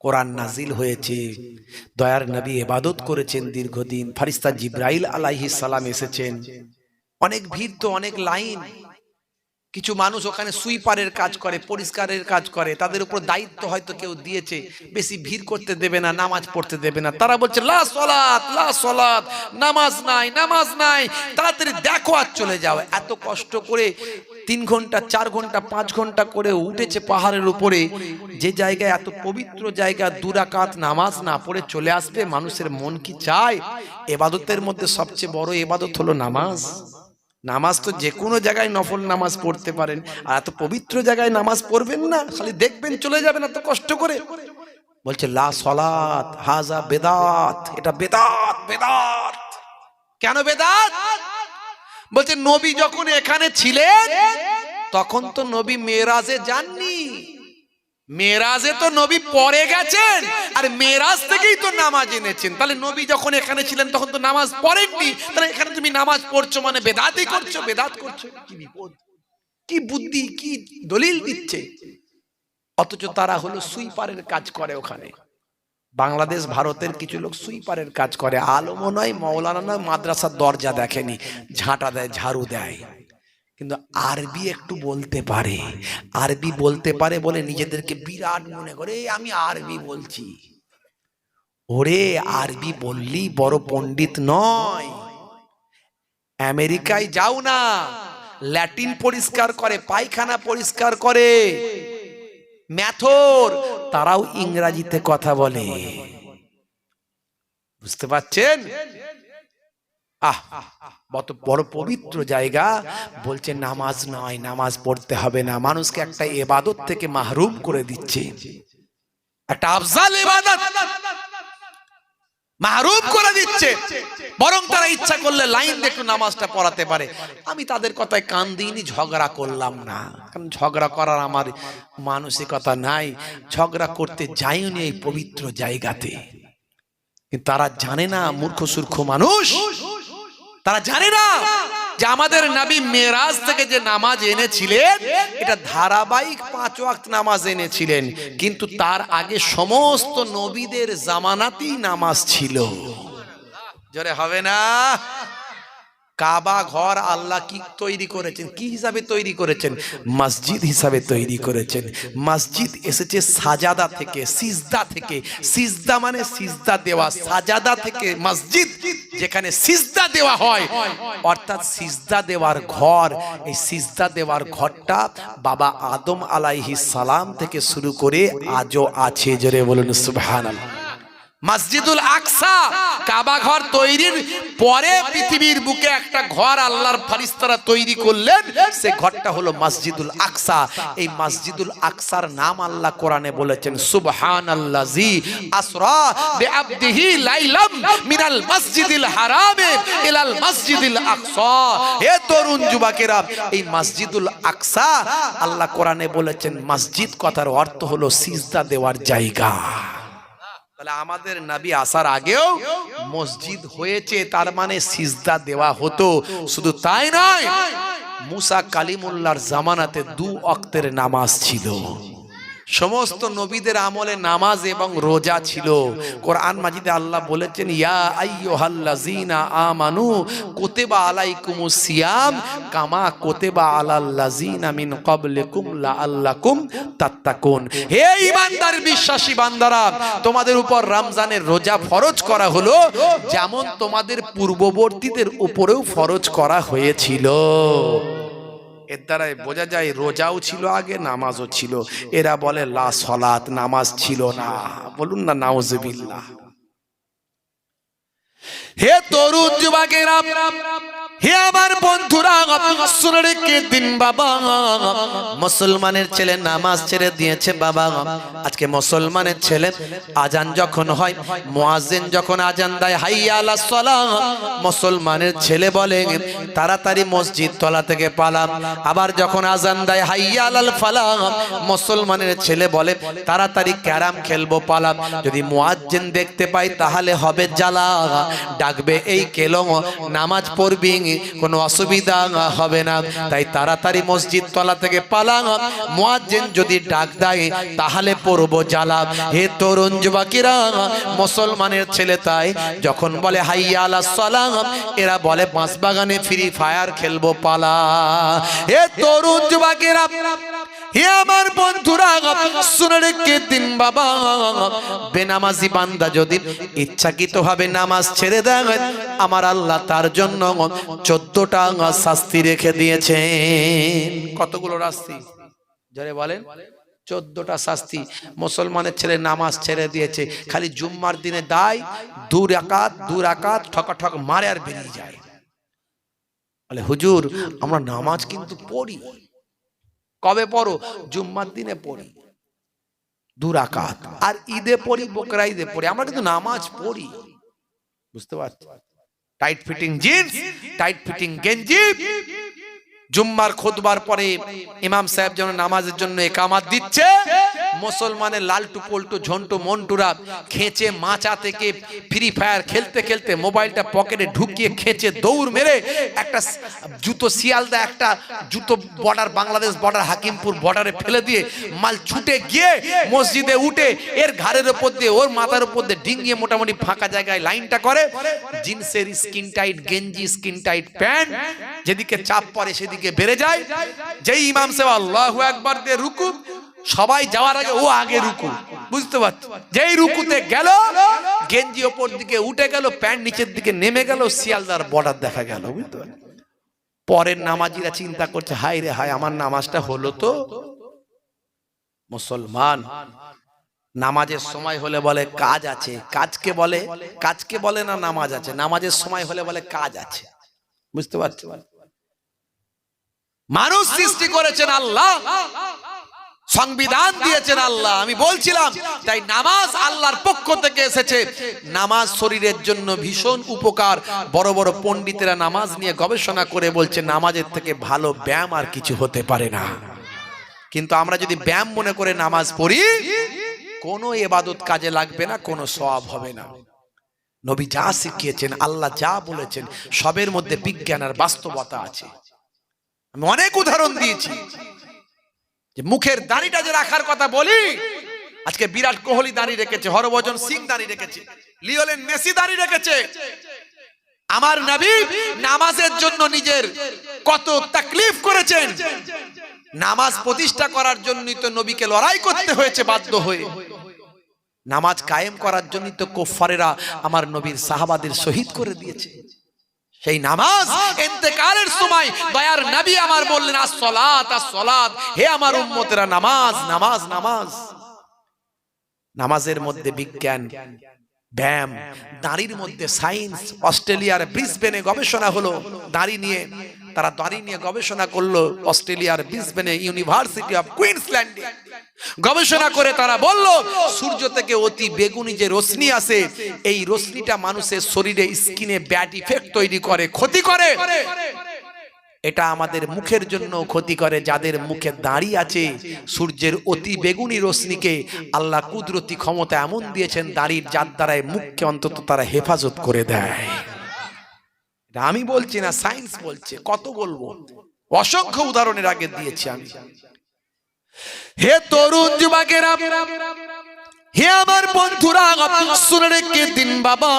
কোরআন নাজিল হয়েছে, দয়ার নবী ইবাদত করেছেন দীর্ঘদিন, ফেরেশতা জিবরাইল আলাইহিস সালাম এসেছেন, অনেক ভিড় তো, অনেক লাইন। কিছু মানুষ ওখানে সুইপারের কাজ করে, পরিষ্কারের কাজ করে, তাদের উপর দায়িত্ব হয়তো কেউ দিয়েছে, বেশি ভিড় করতে দেবে না, নামাজ পড়তে দেবে না। তারা বলছে লা সলাত, লা সলাত, নামাজ নাই, নামাজ নাই, তাড়াতাড়ি দেখো আর চলে যাও। এত কষ্ট করে 3 ঘন্টা 4 ঘন্টা 5 ঘন্টা করে উঠেছে পাহাড়ের উপরে, যে জায়গায় এত পবিত্র জায়গা, দুরাকাত নামাজ না পড়ে চলে আসবে। মানুষের মন কি চায়? ইবাদতের মধ্যে সবচেয়ে বড় ইবাদত হলো নামাজ। নামাজ তো যে কোনো জায়গায় নফল নামাজ পড়তে পারেন, আর এত পবিত্র জায়গায় নামাজ পড়বেন না, খালি দেখবেন চলে যাবেন এত কষ্ট করে। বলছে লা সলাত হাজা বেদাত, এটা বেদাত, বেদাত। কেন বেদাত? বলছে নবী যখন এখানে ছিলেন তখন তো নবী মেরাজে যাননি, মেরাজে তো নবী পরে গেছেন, আর মেরাজ থেকেই তো নামাজ এনেছেন। তাহলে নবী যখন এখানে ছিলেন তখন তো নামাজ পড়েননি, তাহলে এখানে তুমি নামাজ পড়ছো মানে বেদাতই করছো, বেদাত করছো। কি বিপদ, কি বুদ্ধি, কি দলিল দিচ্ছে! অথচ তারা হলো সুইপারের কাজ করে ওখানে। বাংলাদেশ ভারতের কিছু লোক সুইপারের কাজ করে, আলেমও নয়, মাওলানা নয়, মাদ্রাসার দরজা দেখেনি, ঝাঁটা দেয়, ঝাড়ু দেয়, কিন্তু আরবি একটু বলতে পারে। আরবি বলতে পারে বলে নিজেদেরকে বিরাট মনে করে, আমি আরবি বলছি। ওরে আরবি বললি বড় পণ্ডিত নয়। আমেরিকায় যাও না, ল্যাটিন পরিষ্কার করে, পায়খানা পরিষ্কার করে, ম্যাথর, তারাও ইংরেজিতে কথা বলে। বুঝতে পারছেন? বড় পবিত্র জায়গা, বলছে নামাজ নয়, নামাজ পড়তে হবে না, মানুষকে একটা ইবাদত থেকে মাহরুম করে দিচ্ছে, একটা আফজাল ইবাদত মাহরুম করে দিচ্ছে। বরং তারা ইচ্ছা করলে লাইন দেখে নামাজটা পড়াতে পারে। আমি তাদের কথায় কান দিইনি, ঝগড়া করলাম না, কারণ ঝগড়া করার আমার মানসিকতা নাই, ঝগড়া করতে যাইনি এই পবিত্র জায়গাতে। কিন্তু তারা জানে না, মূর্খ সূর্খ মানুষ, তারা জানে না যে আমাদের নবী মেরাজ থেকে যে নামাজ এনেছিলেন এটা ধারাবাহিক 5 ওয়াক্ত নামাজ এনেছিলেন, কিন্তু তার আগে সমস্ত নবীদের জামানাতেই নামাজ ছিল। জোরে হবে না? কাবা ঘর আল্লাহ কি তৈরি করেছেন, কি হিসাবে তৈরি করেছেন? মসজিদ হিসাবে তৈরি করেছেন। মসজিদ এসেছে সাজাদা থেকে, সিজদা থেকে। সিজদা মানে সিজদা দেওয়া, সাজাদা থেকে মসজিদ, যেখানে সিজদা দেওয়া হয়, অর্থাৎ সিজদা দেওয়ার ঘর। এই সিজদা দেওয়ার ঘরটা বাবা আদম আলাইহিস সালাম থেকে শুরু করে আজও আছে। জোরে বলুন সুবহানাল্লাহ। মসজিদুল আকসা, কাবা ঘর তৈরির পরে পৃথিবীর বুকে একটা ঘর আল্লাহর ফেরেশতারা তৈরি করলেন, সে ঘরটা হলো মসজিদুল আকসা। এই মসজিদুল আকসার নাম আল্লাহ কোরআনে বলেছেন সুবহানাল্লাযী আসরা বিআবদিহি লাইলাম মিনাল মসজিদিল হারামে ইলাল মসজিদিল আকসা। হে তরুণ যুবকেরা, এই মসজিদুল আকসা আল্লাহ কোরআনে বলেছেন, মসজিদ কথার অর্থ হলো সিজদা দেওয়ার জায়গা। তাহলে আমাদের নবী আসার আগেও মসজিদ হয়েছে, তার মানে সিজদা দেওয়া হতো। শুধু তাই নয়, মুসা কালিমুল্লাহর জামানাতে 2 ওয়াক্তের নামাজ ছিল। সমস্ত নবীদের আমলে নামাজ এবং রোজা ছিল। কোরআন মাজিদে আল্লাহ বলেছেন, ইয়া আইয়ুহাল্লাযীনা আমানু কুতিবা আলাইকুমুস সিয়াম কামা কুতিবা আলাল্লাযীনা মিন ক্বাবলিকুম লাআল্লাকুম তাত্তাকুন। হে ঈমানদার বিশ্বাসী বান্দারা, তোমাদের উপর রমজানের রোজা ফরজ করা হলো, যেমন তোমাদের পূর্ববর্তীদের উপরেও ফরজ করা হয়েছিল। এর দ্বারা বোঝা যায় রোজাও ছিল আগে, নামাজও ছিল। এরা বলে লা সলাত, নামাজ ছিল না। বলুন না নাউজুবিল্লাহ। হে তরুণ যুবকেরা, হে আমার বন্ধুরা শুনে রেখে দিন বাবা, মুসলমানের ছেলে নামাজ ছেড়ে দিয়েছে বাবা। আজকে মুসলমানের ছেলে আজান যখন হয়, মুয়াজ্জিন যখন আজান দেয় হাইয়া আলাস সালাহ, মুসলমানের ছেলে বলে তাড়াতাড়ি মসজিদ তলা থেকে পালাম। আবার যখন আজান দেয় হাইয়া আলাল ফালাহ, মুসলমানের ছেলে বলে তাড়াতাড়ি ক্যারাম খেলবো পালাম। যদি মুয়াজ্জিন দেখতে পাই তাহলে হবে জ্বালা, ডাকবে এই কেলো নামাজ পড়বি, কোনো অসুবিধা হবে না, তাই তাড়াতাড়ি মসজিদ তলা থেকে পালা। মুয়াজ্জিন যদি ডাক দেয় তাহলে পড়বো জ্বালা। হে তরুণ যুবকেরা, মুসলমানের ছেলে তাই যখন বলে হাইয়া আলাস সালাহ, এরা বলে বাঁশবাগানে ফ্রি ফায়ার খেলবো পালা। হে তরুণ যুবকেরা, হে আমার বন্ধুরা শুনে রেখে দিন বাবা, বেনামাজি বান্দা যদি ইচ্ছাকৃতভাবে নামাজ ছেড়ে দেয়, আমার আল্লাহ তার জন্য 14টা শাস্তি রেখে দিয়েছে। কতগুলো শাস্তি যারে বলেন? 14টা শাস্তি। মুসলমানের ছেলে নামাজ ছেড়ে দিয়েছে, খালি জুম্মার দিনে দায় 2 রাকাত ঠকাঠক মারে আর বেরিয়ে যায়। বলে হুজুর আমরা নামাজ কিন্তু পড়ি। কবে পড়ো? জুম্মার দিনে পড়ি 2 রাকাত, আর ঈদে পড়ি, বকরা ঈদে পড়ি, আমরা কিন্তু নামাজ পড়ি। বুঝতে পারছো? Tight fitting jeans, tight fitting গেঞ্জি। জুম্মার খুতবার পরে ইমাম সাহেব যেন নামাজের জন্য ইকামত দিচ্ছে, মুসলমানের লালটু পল্টু ঝন্টু মন্টুরা খেঁচে মাচা থেকে ফ্রি ফায়ার খেলতে খেলতে মোবাইলটা পকেটে ঢুকিয়ে খেঁচে দৌড় মেরে একটা জুতো শিয়ালদা একটা জুতো বর্ডার, বাংলাদেশ বর্ডার, হাকিমপুর বর্ডারে ফেলে দিয়ে মাল ছুটে গিয়ে মসজিদে উঠে এর ঘাড়ের উপর দিয়ে ওর মাথার উপর দিয়ে ডিঙ্গিয়ে মোটামুটি ফাঁকা জায়গায় লাইনটা করে, জিন্সের স্কিন টাইট গেঞ্জি, স্কিন টাইট প্যান্ট, যেদিকে চাপ পড়ে সেদিকে বেড়ে যায়। যেই ইমাম সাহেব আল্লাহু আকবার দিয়ে রুকু, সবাই যাওয়ার আগে ও আগে রুকু। বুঝতে পারছো? যেই রুকুতে গেল, গেঞ্জি ওপর দিকে উঠে গেল, প্যান্ট নিচের দিকে নেমে গেল, শিয়ালদার বর্ডার দেখা গেল। বুঝতে পারছো? পরের নামাজিরা চিন্তা করছে হায় রে হায়, আমার নামাজটা হলো তো। মুসলমান নামাজের সময় হলে বলে কাজ আছে, কাজকে বলে না নামাজ আছে। নামাজের সময় হলে বলে কাজ আছে। বুঝতে পারছো? মানুষ সৃষ্টি করেছেন আল্লাহ, সংবিধান দিয়েছেন আল্লাহ। আমি বলছিলাম তাই নামাজ আল্লাহর পক্ষ থেকে এসেছে। নামাজ শরীরের জন্য ভীষণ উপকার। বড় বড় পণ্ডিতেরা নামাজ নিয়ে গবেষণা করে বলছে নামাজের থেকে ভালো ব্যায়াম আর কিছু হতে পারে না। কিন্তু আমরা যদি ব্যায়াম মনে করে নামাজ পড়ি, কোনো ইবাদত কাজে লাগবে না, কোনো সওয়াব হবে না। নবী যা শিখিয়েছেন, আল্লাহ যা বলেছেন, সবের মধ্যে বিজ্ঞান আর বাস্তবতা আছে। আমি অনেক উদাহরণ দিয়েছি। যে মুখের দাড়িটা যে রাখার কথা বলি, আজকে বিরাট কোহলি দাড়ি রেখেছে, হরভজন সিং দাড়ি রেখেছে, লিওনেল মেসি দাড়ি রেখেছে। আমার নবী নামাজের জন্য নিজের কত তাকলিফ করেছেন। নামাজ প্রতিষ্ঠা করার জন্যই তো নবীকে লড়াই করতে হয়েছে বাধ্য হয়ে। নামাজ কায়েম করার জন্যই তো কুফারেরা আমার নবীর সাহাবাদের শহীদ করে দিয়েছে। সেই নামাজ ইন্তেকালের সময় দয়ার নবী আমার বললেন আসসালাত আসসালাত, হে আমার উম্মতেরা নামাজ নামাজ নামাজ। নামাজের মধ্যে বিজ্ঞান, ব্যায়াম, দাড়ির মধ্যে সায়েন্স। অস্ট্রেলিয়ার ব্রিসবেনে গবেষণা হলো দাড়ি নিয়ে, তারা দাড়ি নিয়ে গবেষণা করলো। অস্ট্রেলিয়ার ব্রিসবেনে ইউনিভার্সিটি অফ কুইন্সল্যান্ডে গবেষণা করে তারা বলল সূর্য থেকে অতি বেগুনি যে রশ্মি আসে, এই রশ্মিটা মানুষের শরীরে স্কিনে ব্যাড ইফেক্ট তৈরি করে, ক্ষতি করে। এটা আমাদের মুখের জন্য ক্ষতি করে। যাদের মুখে দাড়ি আছে, সূর্যের অতি বেগুনি রশ্মিকে আল্লাহ কুদরতি ক্ষমতা এমন দিয়েছেন, দাড়ির যার দ্বারায় মুখকে অন্তত তারা হেফাজত করে দেয়। আমি বলছি না, সায়েন্স বলছে। কত বলবো, অসংখ্য উদাহরণের আগে দিয়েছি আমি। হে তরুণ যুবকেরা, হে আমার বন্ধুরা, শুনে রেখে দিন বাবা,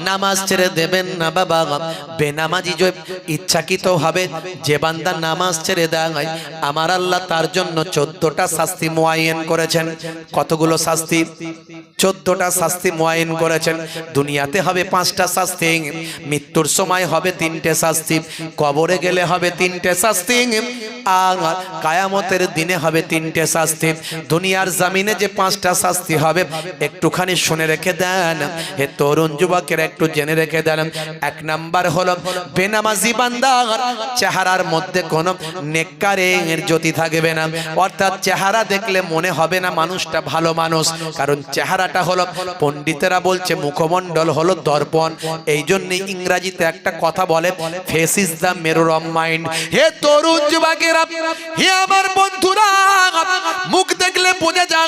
নামাজ ছেড়ে দেবেন না বাবা। বেনামাজি যে ইচ্ছাকৃত হবে যে বান্দা নামাজ ছেড়ে দেয়, আমার আল্লাহ তার জন্য 14টা শাস্তি মুআয়্যান করেছেন। কতগুলো শাস্তি? 14টা শাস্তি মুআয়্যান করেছেন। দুনিয়াতে হবে 5টা শাস্তি, মৃত্যুর সময় হবে 3টে শাস্তি, কবরে গেলে হবে 3টে শাস্তি, আর কিয়ামতের দিনে হবে 3টে শাস্তি। দুনিয়ার জমিনে যে 5টা শাস্তি হবে একটুখানি শুনে রেখে দেন হে তরুণ যুবকেরা, একটু জেনে রেখে দেন। এক নাম্বার হলো বেনামাজি বান্দার চেহারার মধ্যে কোনো নেককারের জ্যোতি থাকবে না, অর্থাৎ চেহারা দেখলে মনে হবে না মানুষটা ভালো মানুষ, কারণ চেহারাটা হলো, পণ্ডিতেরা বলছে মুখমণ্ডল হলো দর্পণ। এই জন্য ইংরেজিতে একটা কথা বলে face is the mirror of mind. হে তরুণ যুবকেরা, হে আমার বন্ধুরা, মুখ দেখলে বোঝা যায়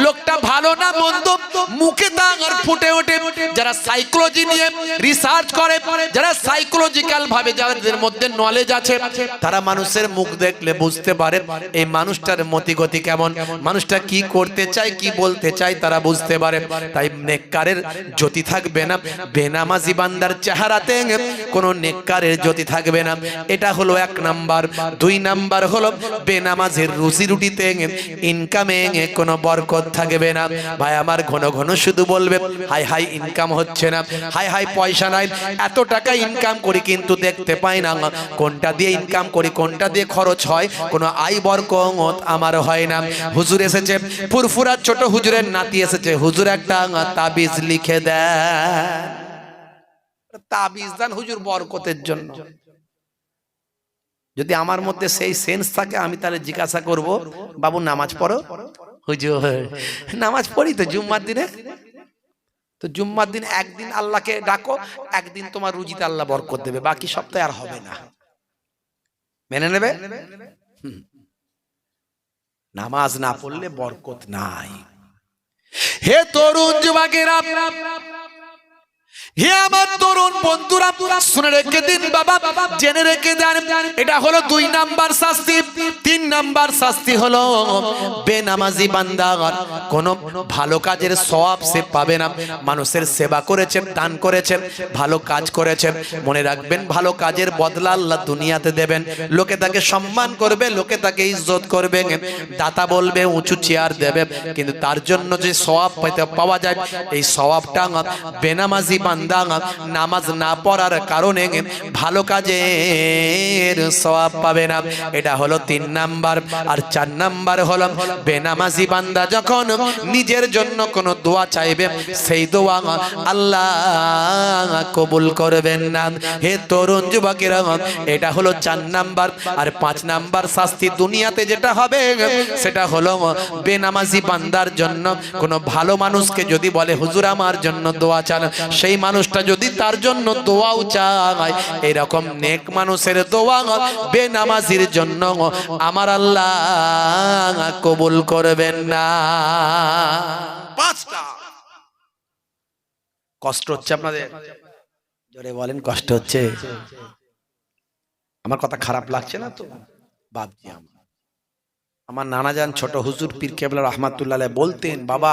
লোকটা ভালো না মন্দ, মুখে দাগ ফুটে ওঠে। যারা সাইকোলজি নিয়ে রিসার্চ করে, যারা সাইকোলজিক্যাল ভাবে যাদের মধ্যে নলেজ আছে, তারা মানুষের মুখ দেখলে বুঝতে পারে এই মানুষটার মতিগতি কেমন, মানুষটা কি করতে চায়, কি বলতে চায়, তারা বুঝতে পারে। তাই নেককারের জ্যোতি থাকবে না, বেনামাজি বান্দার চেহারাতে কোনো নেককারের জ্যোতি থাকবে না। এটা হলো এক নাম্বার। দুই নাম্বার হলো বেনামাজের রুজি রুটিতে ইনকামে কোনো বরকত থাকবে না। ভাই আমার ঘন ঘন শুধু বলবে হাই হাই ইনকাম হচ্ছে না, হাই হাই পয়সা নাই, এত টাকা ইনকাম করি কিন্তু দেখতে পাই না, কোনটা দিয়ে ইনকাম করি, কোনটা দিয়ে খরচ হয়, কোনো আয় বরকত আমার হয় না। হুজুর এসেছে, ফুরফুরা ছোট হুজুরের নাতি এসেছে, হুজুর একটা তাবিজ লিখে দেন, তাবিজ দেন হুজুর বরকতের জন্য। যদি আমার মধ্যে সেই সেন্স থাকে, আমি তাহলে জিজ্ঞাসা করব, বাবু নামাজ পড়ো? হুজুর নামাজ পড়ি তো জুম্মার দিনে। তো জুম্মার দিন একদিন আল্লাহকে ডাকো, একদিন তোমার রুজিতে আল্লাহ বরকত দেবে, বাকি সপ্তাহে আর হবে না। মেনে নেবে? নামাজ না পড়লে বরকত নাই। হে তরুণ যুবকেরা, হে আমার তরুণ বন্ধুরা, শুনে রেখে দিন বাবা, জেনে রেখে দেন, এটা হলো দুই নাম্বার শাস্তি। তিন নাম্বার শাস্তি হলো বেনামাজি বান্দা কোনো ভালো কাজের সওয়াব সে পাবে না। মানুষের সেবা করেছেন, দান করেছেন, ভালো কাজ করেছেন, মনে রাখবেন ভালো কাজের বদলা আল্লাহ দুনিয়াতে দেবেন। লোকে তাকে সম্মান করবে, লোকে তাকে ইজ্জত করবে, দাতা বলবে, উঁচু চেয়ার দেবে, কিন্তু তার জন্য যে সওয়াব পাওয়া যায়, এই সওয়াবটা বেনামাজি বান্দা নামাজ না পড়ার কারণে ভালো কাজের সওয়াব পাবে না। এটা হলো তিন নাম্বার। আর চার নাম্বার হলো বেনামাজি বান্দা যখন নিজের জন্য কোনো দোয়া চাইবে, সেই দোয়া আল্লাহ কবুল করবেন না। হে তরুণ যুবকেরা, এটা হলো চার নাম্বার। আর পাঁচ নাম্বার শাস্তি দুনিয়াতে যেটা হবে, সেটা হলো বেনামাজি বান্দার জন্য কোনো ভালো মানুষকে যদি বলে হুজুর আমার জন্য দোয়া চান, সেই মানুষটা যদি তার জন্য দোয়াও চায়, এরকম নেক মানুষের দোয়া বেনামাজির জন্য আমার আল্লাহ কবুল করবেন না। পাঁচটা। কষ্ট হচ্ছে আপনাদের? জোরে বলেন কষ্ট হচ্ছে? আমার কথা খারাপ লাগছে না তো? বাপজি, আমার নানা যান ছোট হুজুর পীর কেবলা রহমাতুল্লাহ আলাইহি বলতেন, বাবা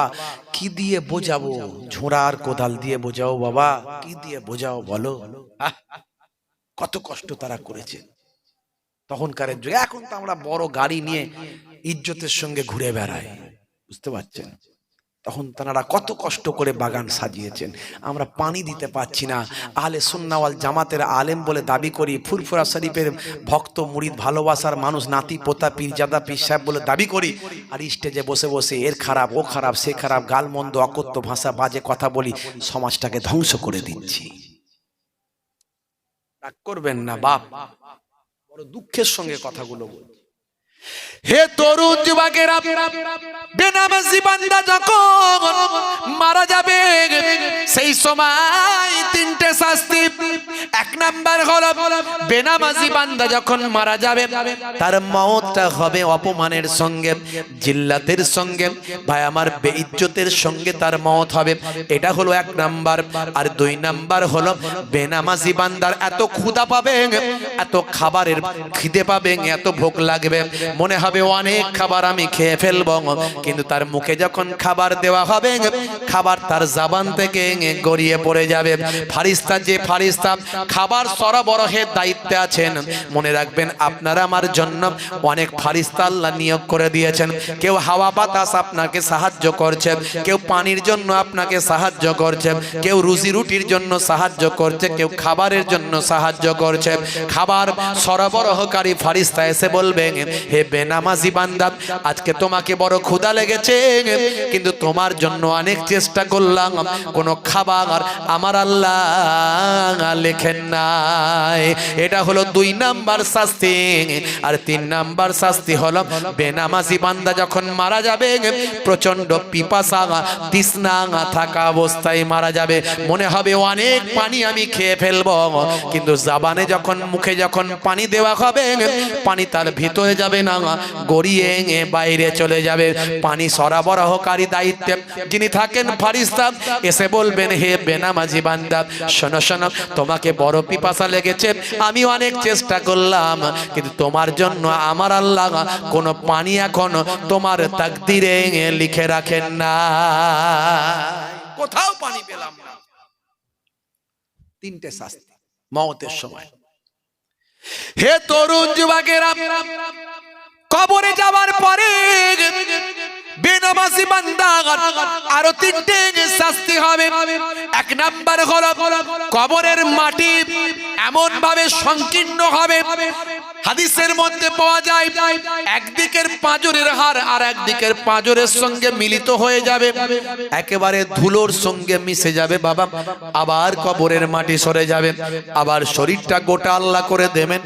কি দিয়ে বোঝাবো, ঝোড়া আর কোদাল দিয়ে বোঝাও বাবা, কি দিয়ে বোঝাও বলো। কত কষ্ট তারা করেছে তখনকার যুগে। এখন তো আমরা বড় গাড়ি নিয়ে ইজ্জতের সঙ্গে ঘুরে বেড়াই, বুঝতে পারছেন? তখন তারা কত কষ্ট করে বাগান সাজিয়েছেন, আমরা পানি দিতে পাচ্ছি না। আহলে সুন্নাহ ওয়াল জামাতের আলেম বলে দাবি করি, ফুরফুরা শরীফের ভক্ত মুরিদ ভালোবাসার মানুষ, নাতি পোতা পীরজাদা পীর সাহেব বলে দাবি করি, আর স্টেজে বসে বসে এর খারাপ, ও খারাপ, সে খারাপ, গালমন্দ, অকথ্য ভাষা, বাজে কথা বলি, সমাজটাকে ধ্বংস করে দিচ্ছি। রাগ করবেন না বাপ, বড় দুঃখের সঙ্গে কথাগুলো বলছি। হে তরুণ যুবকেরা, বেনামাজি বান্দা যখন মারা যাবে, সেই সময় তিনটে শাস্তি। এক নাম্বার হলো বেনামাজি বান্দা যখন মারা যাবে, তার মওতটা হবে অপমানের সঙ্গে, জিল্লাতের সঙ্গে, ভাই আমার বেইজ্জতের সঙ্গে তার মওত হবে। এটা হলো এক নাম্বার। আর দুই নাম্বার হলো বেনামাজি বান্দার এত ক্ষুধা পাবে, এত খাবারের খিদে পাবে, এত ভোগ লাগবে, মনে হবে অনেক খাবার আমি খেয়ে ফেলবো, কিন্তু তার মুখে যখন খাবার দেওয়া হবে, খাবার তার জবান থেকে গড়িয়ে পড়ে যাবে। ফারিস্তা, যে ফারিস্তা খাবার সরবরাহের দায়িত্বে আছেন, মনে রাখবেন আপনারা আমার জন্য অনেক ফারিস্তা আল্লাহ নিয়োগ করে দিয়েছেন। কেউ হাওয়া বাতাস আপনাকে সাহায্য করছে, কেউ পানির জন্য আপনাকে সাহায্য করছে, কেউ রুজি রুটির জন্য সাহায্য করছে, কেউ খাবারের জন্য সাহায্য করছে। খাবার সরবরাহকারী ফারিস্তা এসে বলবে, হে হে বেনামাজি বান্দা, আজকে তোমাকে বড় ক্ষুধা লেগেছে, কিন্তু তোমার জন্য অনেক চেষ্টা করলাম, কোনো খাবার আমার আল্লাহ লেখেন নাই। এটা হলো 2 নাম্বার শাস্তি। আর 3 নাম্বার শাস্তি হলো বেনামাজি বান্দা যখন মারা যাবে প্রচন্ড পিপাসা তৃষ্ণা থাকা অবস্থায় মারা যাবে। মনে হবে অনেক পানি আমি খেয়ে ফেলবো, কিন্তু জাবানে যখন মুখে যখন পানি দেওয়া হবে পানি তার ভিতরে যাবে না, গড়িয়ে বাইরে চলে যাবে। পানি সরবরাহকারী দায়িত্বে যিনি থাকেন ফারিস্তা এসে বলবেন, হে বেনামাজি বান্দা শোনো শোনো, তোমাকে বড় পিপাসা লেগেছে, আমি অনেক চেষ্টা করলাম, কিন্তু তোমার জন্য আমার আল্লাহ কোনো পানি এখন তোমার তাকদিরে লিখে রাখেন না, কোথাও পানি পেলাম না। 3টে শাস্তি মওতের সময়। হে তরুণ যুবকেরা, কবরে যাওয়ার পরে বেনামাজি বান্দা আরো 3টে শাস্তি হবে। 1 নাম্বার হলো কবরের মাটি এমন ভাবে সংকীর্ণ হবে, হাদিসের মধ্যে পাওয়া যায় একদিকের পাঁজরের হাড় আর একদিকের পাঁজরের সঙ্গে মিলিত হয়ে যাবে, একেবারে ধুলোর সঙ্গে মিশে যাবে বাবা। আবার কবরের মাটি সরে যাবে, আবার শরীরটা গোটা আল্লাহ করে দেবেন,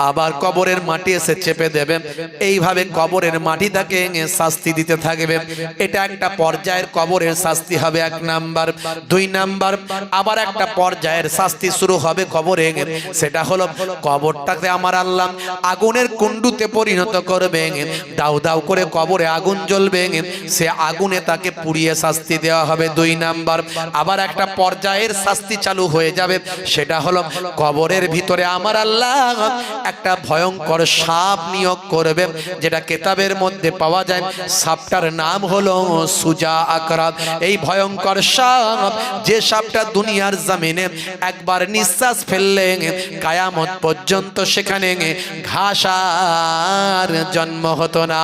আবার কবরের মাটি এসে চেপে দেবে। এইভাবে কবরের মাটি তাকে শাস্তি দিতে থাকবে। এটা একটা পর্যায়ের কবরের শাস্তি হবে 1 নাম্বার। 2 নাম্বার আবার একটা পর্যায়ের শাস্তি শুরু হবে কবরে, সেটা হলো কবরটাকে আমার আল্লাহ আগুনের কুণ্ডুতে পরিণত করবে, দাউ দাউ করে কবরে আগুন জ্বলবে, সে আগুনে তাকে পুড়িয়ে শাস্তি দেওয়া হবে। 2 নাম্বার আবার একটা পর্যায়ের শাস্তি চালু হয়ে যাবে, সেটা হলো কবরের ভিতরে আমার আল্লাহ একটা ভয়ঙ্কর সাপ নিয়োগ করবে, যেটা কিতাবের মধ্যে পাওয়া যায়। সাপটার নাম হলো সুজা আকরাত। এই ভয়ঙ্কর সাপ, যে সাপটা দুনিয়ার জমিনে একবার নিঃশ্বাস ফেললে কিয়ামত পর্যন্ত সেখানে ঘাস আর জন্ম হতো না।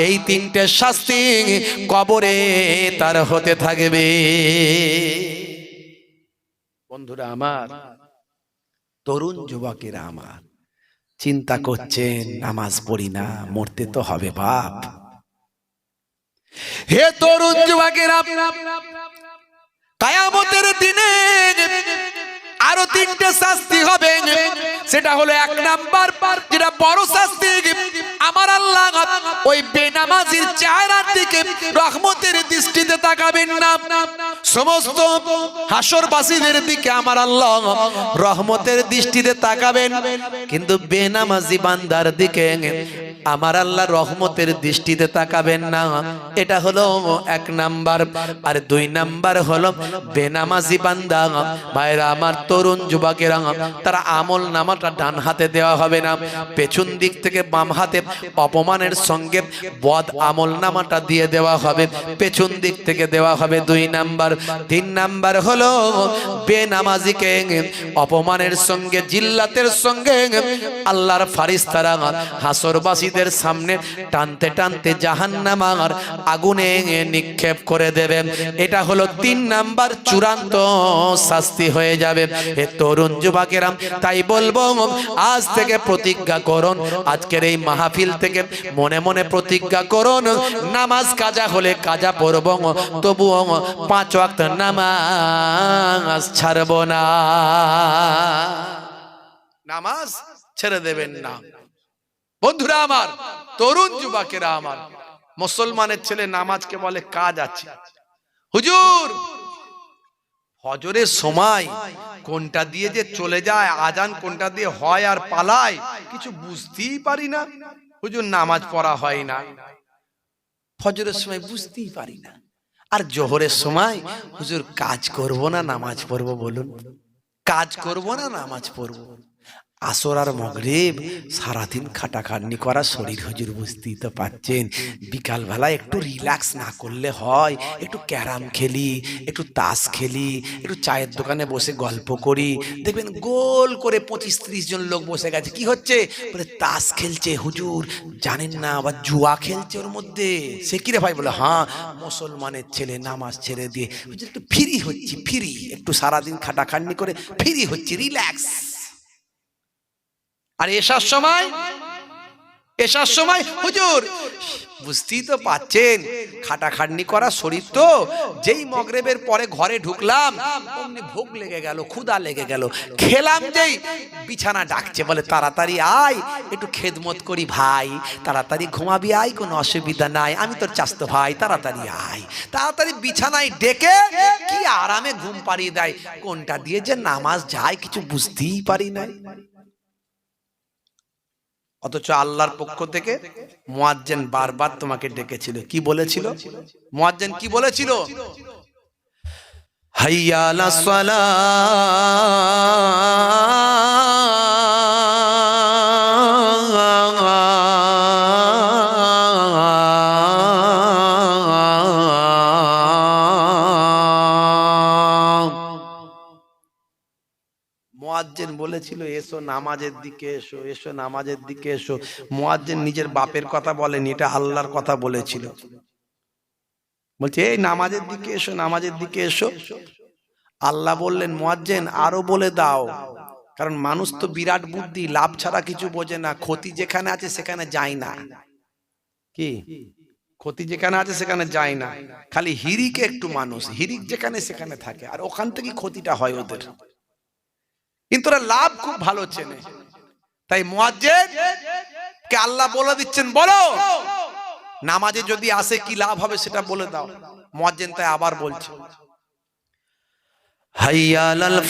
এই 3টে শাস্তি কবরে তার হতে থাকবে। বন্ধুরা আমার, তরুণ যুবকেরা আমার, চিন্তা করছেন নামাজ পড়ি না, মরতে তো হবে বাপ। হে তরুণ যুবকেরা, কিয়ামতের দিনে আরো 3টে শাস্তি হবে। সেটা হলো 1 নাম্বার, যেটা বড় শাস্তি, আমার আল্লাহ ওই বেনামাজির চেহারার দিকে রহমতের দৃষ্টিতে তাকাবেন না। সমস্ত হাসরবাসীদের দিকে আমার আল্লাহ রহমতের দৃষ্টিতে তাকাবেন, কিন্তু বেনামাজি বান্দার দিকে আমার আল্লাহ রহমতের দৃষ্টিতে তাকাবেন না। এটা হলো 1 নাম্বার। আর 2 নাম্বার হলো বেনামাজি বান্দা ভাইরা আমার, তরুণ যুবকেরা, তারা আমল নামাটা ডান হাতে দেওয়া হবে না, পেছন দিক থেকে বাম হাতে অপমানের সঙ্গে বদ আমল নামাটা দিয়ে দেওয়া হবে, পেছন দিক থেকে দেওয়া হবে। 2 নাম্বার। 3 নাম্বার হলো বেনামাজিকে অপমানের সঙ্গে জিল্লাতের সঙ্গে আল্লাহর ফারিস্তারা হাসরবাসীদের সামনে টানতে টানতে জাহান্নামের আগুনে নিক্ষেপ করে দেবেন। এটা হলো 3 নাম্বার চূড়ান্ত শাস্তি হয়ে যাবে। হে তরুণ যুবকেরা, তাই বলবো আজ থেকে প্রতিজ্ঞা করুন, আজকের এই মাহফিল থেকে মনে মনে প্রতিজ্ঞা করুন, নামাজ কাজা হলে কাজা পড়ব, তবুও 5 ওয়াক্ত নামাজ ছাড়ব না। নামাজ ছেড়ে দেবেন না। বন্ধুরা আমার, তরুণ যুবকেরা আমার, মুসলমানের ছেলে নামাজকে বলে কাজ আছে। হুজুর ফজরের সময় কোনটা দিয়ে যে চলে যায়, আজান কোনটা দিয়ে হয় আর পালায়, কিছু বুঝতেই পারি না। হুজুর নামাজ পড়া হয় না, ফজরের সময় বুঝতেই পারি না। আর জোহরের সময় হুজুর কাজ করব না নামাজ পড়বো, বলুন কাজ করব না নামাজ পড়বো। আসর আর মাগরিব সারাদিন খাটাখাটনি করা শরীর, হুজুর বুঝতেই তো পাচ্ছেন। বিকালবেলা একটু রিল্যাক্স না করলে হয়, একটু ক্যারাম খেলি, একটু তাস খেলি, একটু চায়ের দোকানে বসে গল্প করি, দেখবেন গোল করে 25-30 জন লোক বসে গেছে। কি হচ্ছে? বলে তাস খেলছে। হুজুর জানেন না, আবার জুয়া খেলছে ওর মধ্যে। সে কি রে ভাই? বলে হ্যাঁ, মুসলমানের ছেলে নামাজ ছেড়ে দিয়ে হুজুর একটু ফ্রি হচ্ছি, ফ্রি, একটু সারাদিন খাটাখাটনি করে ফ্রি হচ্ছি, রিল্যাক্স। আর এশার সময় এসার সময় হুজুর বুঝতেই তো পাচ্ছেন খাটাখাটনি করা শরীর তো, যেই মগরিবের পরে ঘরে ঢুকলাম অমনি ভোগ লেগে গেল, ক্ষুধা লেগে গেল, খেলাম যেই বিছানা ডাকছে, বলে তাড়াতাড়ি আয় একটু খেদমত করি ভাই, তাড়াতাড়ি ঘুমাবি আয়, কোনো অসুবিধা নাই, আমি তোর চাস্তো ভাই, তাড়াতাড়ি আয়। তাড়াতাড়ি বিছানায় ডেকে কি আরামে ঘুম পাড়িয়ে দেয়, কোনটা দিয়ে যে নামাজ যায় কিছু বুঝতেই পারি না। অথচ আল্লাহর পক্ষ থেকে মুয়াজ্জিন বারবার তোমাকে ডেকেছিল, কি বলেছিল? মুয়াজ্জিন কি বলেছিল? হাইয়া আলাস সালাহ, মুয়াজ্জিন বলেছিল এসো নামাজের দিকে এসো, এসো নামাজের দিকে এসো। মুয়াজ্জিন নিজের বাপের কথা বলেনি, এটা আল্লাহর কথা বলেছিল। বলছে এই নামাজের দিকে এসো, নামাজের দিকে এসো। আল্লাহ বললেন মুয়াজ্জিন আরো বলে দাও, কারণ মানুষ তো বিরাট বুদ্ধি, লাভ ছাড়া কিছু বোঝে না, ক্ষতি যেখানে আছে সেখানে যায় না। কি ক্ষতি যেখানে আছে সেখানে যায় না, খালি হিরিকে একটু মানুষ, হিরিক যেখানে সেখানে থাকে, আর ওখান থেকে ক্ষতিটা হয় ওদের, কিন্তু ওরা লাভ খুব ভালো চেনে। তাই মুয়াজ্জিন কে আল্লাহ বলে দিচ্ছেন বলো নামাজে যদি আসে কি লাভ হবে সেটা বলে দাও। মুয়াজ্জিন তাই আবার বলছে হাইয়া আলাল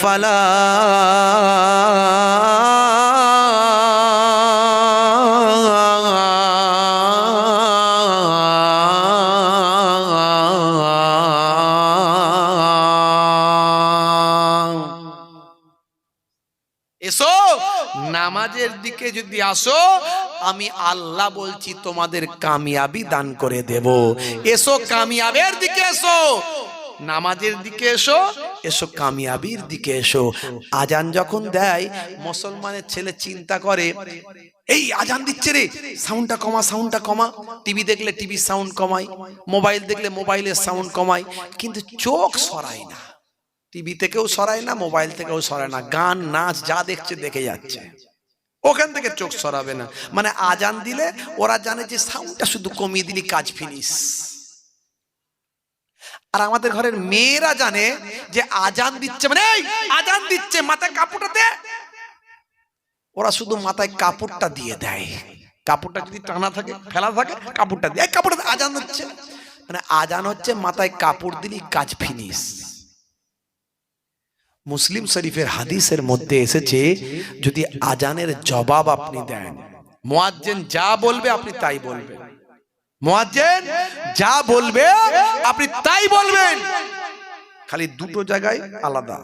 এসো নামাজের দিকে যদি আসো আমি আল্লাহ বলছি তোমাদের কামিয়াবি দান করে দেব। এসো কামিয়াবের দিকে এসো, নামাজের দিকে এসো, এসো কামিয়াবির দিকে এসো। আজান যখন দেয় মুসলমানের ছেলে চিন্তা করে এই আজান দিচ্ছে রে, সাউন্ডটা কমা, সাউন্ডটা কমা। টিভি দেখলে টিভির সাউন্ড কমাই, মোবাইল দেখলে মোবাইলের সাউন্ড কমাই, কিন্তু চোখ সরায় না, টিভি থেকেও সরায় না, মোবাইল থেকেও সরায় না, গান নাচ যা দেখছে দেখে যাচ্ছে, ওখান থেকে চোখ সরাবে না। মানে আজান দিলে ওরা জানে যে সাউন্ডটা শুধু কমিয়ে দিলি কাজ ফিনিশ। আর আমাদের ঘরের মেয়েরা জানে যে আজান দিচ্ছে মানে এই আজান দিচ্ছে, মাথায় কাপড়টা দে, ওরা শুধু মাথায় কাপড়টা দিয়ে দেয়। কাপড়টা যদি টানা থাকে ফেলা থাকে কাপড়টা দিয়ে, কাপড়টা আজান হচ্ছে, মানে আজান হচ্ছে মাথায় কাপড় দিলি কাজ ফিনিশ। মুসলিম শরীফের হাদিসের মধ্যে এসেছে যদি আজানের জবাব আপনি দেন, মুয়াজ্জিন যা বলবে আপনি তাই বলবেন, মুয়াজ্জিন যা বলবে আপনি তাই বলবেন, খালি দুটো জায়গায় আলাদা।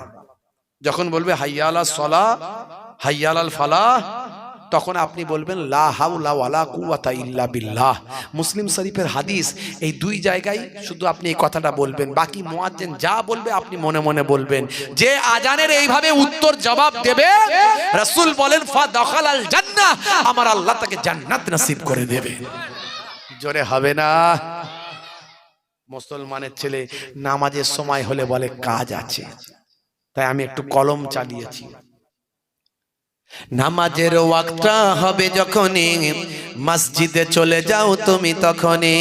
যখন বলবে হাইয়া আলাস সালাহ হাইয়া আলাল ফালাহ, তখন আপনি বলবেন লা হাওলা ওয়ালা কুওয়াতা ইল্লা বিল্লাহ। মুসলিম শরীফের হাদিস, এই দুই জায়গায় শুধু আপনি এই কথাটা বলবেন, বাকি মুয়াজ্জিন যা বলবে আপনি মনে মনে বলবেন। যে আজানের এইভাবে উত্তর জবাব দেবে রাসূল বলেন ফা দাখালাল জান্নাহ, আমার আল্লাহ তাকে জান্নাত নসিব করে দেবে। জোরে হবে না? মুসলমানের ছেলে নামাজের সময় হলে বলে কাজ আছে, তাই আমি একটু কলম চালিয়েছি। নামাজের ওয়াক্তটা হবে যখনই মসজিদে চলে যাও তুমি তখনই,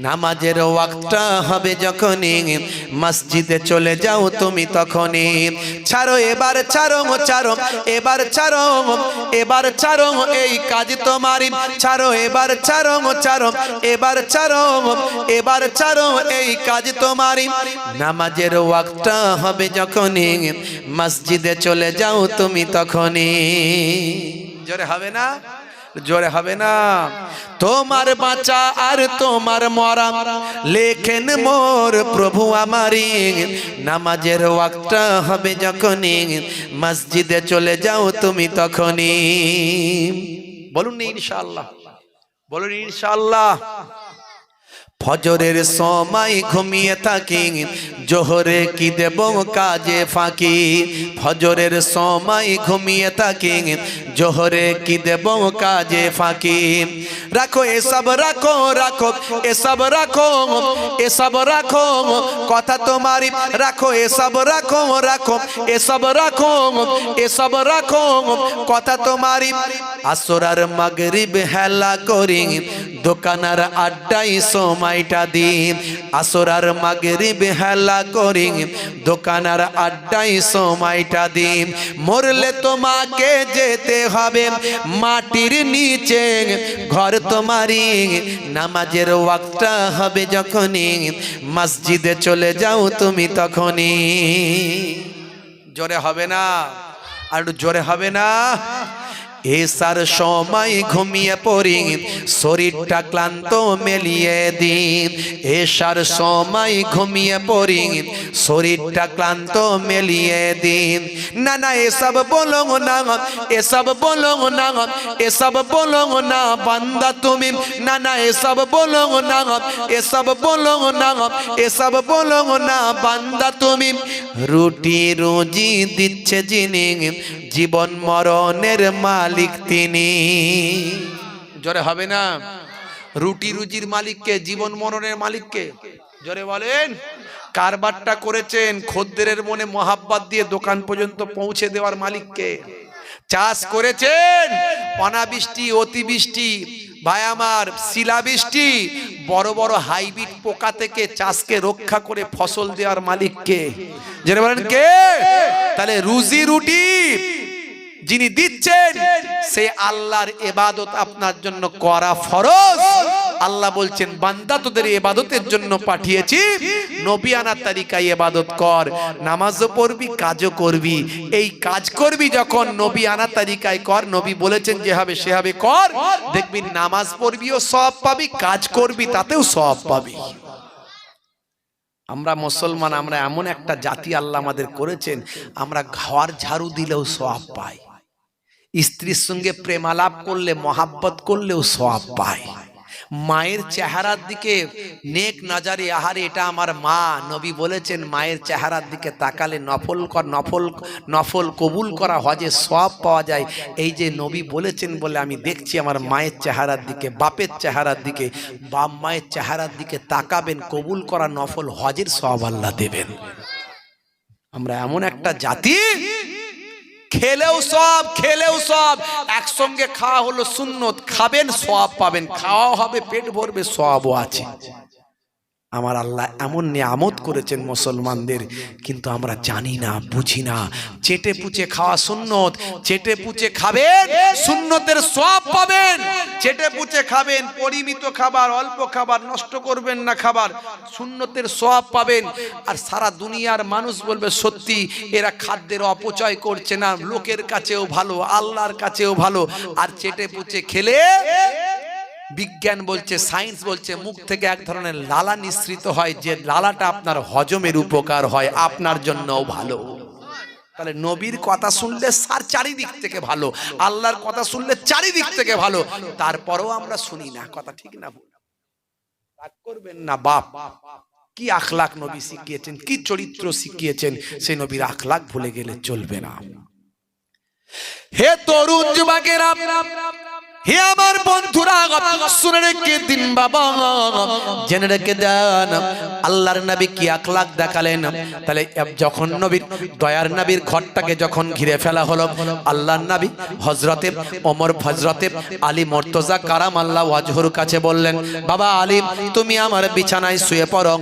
নামাজের ওয়াক্তটা হবে যখনই মসজিদে চলে যাও তুমি তখনই। ছাড়ো এবার ছাড়ো ছাড়ো এবার ছাড়ো, এবার ছাড়ো এই কাজ তোমারই, ছাড়ো এবার ছাড়ো ছাড়ো এবার ছাড়ো, এবার ছাড়ো এই কাজ তোমারই। নামাজের ওয়াক্তটা হবে যখনই মসজিদে চলে যাও তুমি তখনই। জোরে হবে না? জোরে হবে না? তোমার বাঁচা আর তোমার মরা লেখেন মোর প্রভু আমারি, নামাজের ওয়াক্তটা হবে যখনই মসজিদে চলে যাও তুমি তখনই। বলুন ইনশাআল্লাহ, বলুন ইনশাআল্লাহ। ফজরের সময় ঘুমিয়ে থাকি, জোহরে কি দেব কাজে ফাঁকি। ফজরের সময় ঘুমিয়ে থাকি, জোহরে কি দেব কাজে ফাঁকি। রাখো এসব রাখো, রাখো এসব রাখো, এসব রাখো কথা তোমারি। রাখো এসব রাখো, রাখো এসব রাখো, এসব রাখো কথা তোমারি। আসরার মাগরিব হেলা করি, দোকানার আড্ডায় সময়টা দিই। আসরার মাগরিব হেলা করি, দোকানার আড্ডায় সময়টা দিই। মরলে তোমাকে যেতে হবে মাটির নিচে, ঘর তোমারই। নামাজের ওয়াক্তটা হবে যখনই, মসজিদে চলে যাও তুমি তখনই। জোরে হবে না? আর জোরে হবে না? এসার সময় ঘুমিয়ে পড়ি, শরীরটা ক্লান্ত মেলিয়ে দিন। এসার সময় ঘুমিয়ে পড়ি, শরীরটা ক্লান্ত মেলিয়ে দিন। না না এসব বলো না, এসব বলো না, এসব বলো না বান্দা তুমি। না না এসব বলো না, এসব বলো না, এসব বলো না বান্দা তুমি। রুটি রুজি দিচ্ছে যিনি, জীবন মরণের মালিক তিনি। জোরে হবে না? রুটি রুজির মালিককে, জীবন মরণের মালিককে। জোরে বলেন। কারবারটা করেছেন খদ্দেরের মনে মহাব্বত দিয়ে দোকান পর্যন্ত পৌঁছে দেওয়ার মালিককে। চাষ করেছেন অনাবৃষ্টি অতিবৃষ্টি, ভাই আমার শিলাবৃষ্টি, বড় বড় হাইব্রিড পোকা থেকে চাষকে রক্ষা করে ফসল দেওয়ার মালিককে। জোরে বলেন কে? তাহলে রুজি রুটি যিনি দিচ্ছেন সেই আল্লাহর ইবাদত আপনার জন্য করা ফরজ। আল্লাহ বলছেন বান্দা তোদের ইবাদতের জন্য পাঠিয়েছি, নবী আনার তরিকায় ইবাদত কর। নামাজও পড়বি, কাজও করবি। এই কাজ করবি যখন নবী আনার তরিকায় কর, নবী বলেছেন যেভাবে সেভাবে কর, দেখবি নামাজ পড়বিও সওয়াব পাবি, কাজ করবি তাতেও সওয়াব পাবি। আমরা মুসলমান, আমরা এমন একটা জাতি আল্লাহ আমাদের করেছেন, আমরা ঘর ঝাড়ু দিলেও সওয়াব পাই, স্ত্রীর সঙ্গে প্রেমালাপ করলে মহাব্বত করলেও সওয়াব পায়। মায়ের চেহারার দিকে নেক নজরে, আহারে এটা আমার মা, নবী বলেছেন মায়ের চেহারার দিকে তাকালে নফল কবুল করা হজে সওয়াব পাওয়া যায়। এই যে নবী বলেছেন বলে আমি দেখছি আমার মায়ের চেহারার দিকে, বাপের চেহারার দিকে, বাপ মায়ের চেহারার দিকে তাকাবেন, কবুল করা নফল হজের সওয়াব আল্লাহ দেবেন। আমরা এমন একটা জাতি, খেলেও সব খেলেও সব, একসঙ্গে খাওয়া হলো সুন্নত, খাবেন সওয়াব পাবেন, খাওয়া হবে পেট ভরবে সওয়াবও আছে। আমার আল্লাহ এমন নিয়ামত করেছেন মুসলমানদের, কিন্তু আমরা জানি না, বুঝি না। চেটে পুচে খাওয়া সুন্নত, চেটে পুচে খাবেন সুন্নতের সওয়াব পাবেন। চেটে পুচে খাবেন, পরিমিত খাবার, অল্প খাবার, নষ্ট করবেন না খাবার, সুন্নতের সওয়াব পাবেন। আর সারা দুনিয়ার মানুষ বলবে সত্যি এরা খাদ্যের অপচয় করছে না, লোকের কাছেও ভালো, আল্লাহর কাছেও ভালো। আর চেটে পুচে খেলে বিজ্ঞান বলছে, সায়েন্স বলছে, মুখ থেকে এক ধরনের লালা নিঃসৃত হয়, যে লালাটা আপনার হজমের উপকার হয়, আপনার জন্যও ভালো। তাহলে নবীর কথা শুনলে চারিদিক থেকে ভালো, আল্লাহর কথা শুনলে চারিদিক থেকে ভালো, তারপরেও আমরা শুনি না। কথা ঠিক না? রাগ করবেন না বাপ। কি আখলাক নবী শিখিয়েছেন, কি চরিত্র শিখিয়েছেন, সেই নবীর আখলাক ভুলে গেলে চলবে না। হে তরুণ যুবকেরা, হে আমার বন্ধুরা, শুনে রেখে দিন বাবা, জেনে রেখে দেন আল্লাহর নবী কি আখলাক দেখালেন। তাহলে যখন নবীর, দয়ার নবীর ঘরটাকে যখন ঘিরে ফেলা হলো, আল্লাহর নবী হযরতে ওমর, হযরতে আলী মুর্তজা কারাম আল্লাহ ওয়াজহুর কাছে বললেন, বাবা আলী তুমি আমার বিছানায় শুয়ে পড়ো,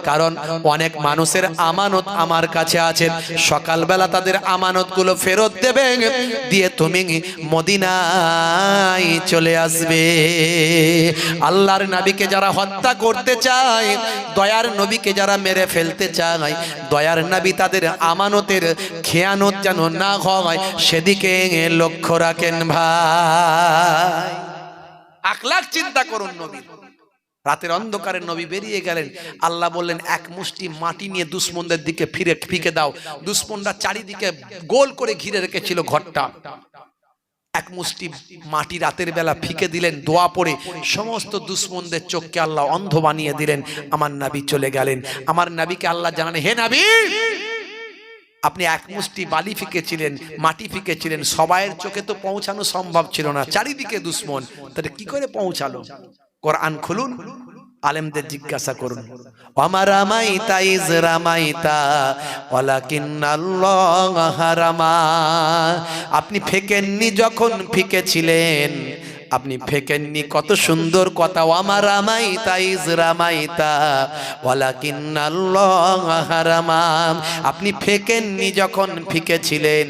কারণ অনেক মানুষের আমানত আমার কাছে আছে, সকালবেলা তাদের আমানতগুলো ফেরত দেবে, দিয়ে তুমি মদিনায় চলে আসবে। আল্লাহর নবীকে যারা হত্যা করতে চায়, দয়ার নবীকে যারা মেরে ফেলতে চায়, দয়ার নবী তাদের আমানতের খেয়ানত যেন না হয় সেদিকে লক্ষ্য রাখেন ভাই। আখলাক চিন্তা করুন নবীর। রাতের অন্ধকারে নবী বেরিয়ে গেলেন, আল্লাহ বললেন এক মুষ্টি মাটি নিয়ে দুশমনদের দিকে ফিকে দাও। দুশমনরা চারিদিকে গোল করে ঘিরে রেখেছিল ঘরটা। এক মুষ্টি মাটি রাতের বেলা ফিকে দিলেন, দোয়া পড়ে সমস্ত দুশ্মনদের চোখকে আল্লাহ অন্ধ বানিয়ে দিলেন। আমার নবী চলে গেলেন। আমার নবীকে আল্লাহ জানালেন, হে নবী, আপনি এক মুষ্টি বালি ফিকেছিলেন, মাটি ফিকেছিলেন, সবাইয়ের চোখে তো পৌঁছানো সম্ভব ছিল না, চারিদিকে দুশ্মন, তাহলে কি করে পৌঁছালো? কোরআন খুলুন, আলেমদের জিজ্ঞাসা করুন। ওয়ামা রামাইতা ইজ রামাইতা ওয়ালাকিন্নাল্লাহ রামা। আপনি ফেকেননি যখন ফিকেছিলেন, আপনি ফেকেননি, কত সুন্দর কথা। ওয়ামা রামাইতা ইজ রামাইতা ওয়ালাকিন্নাল্লাহ রামা। আপনি ফেকেননি যখন ফিকেছিলেন,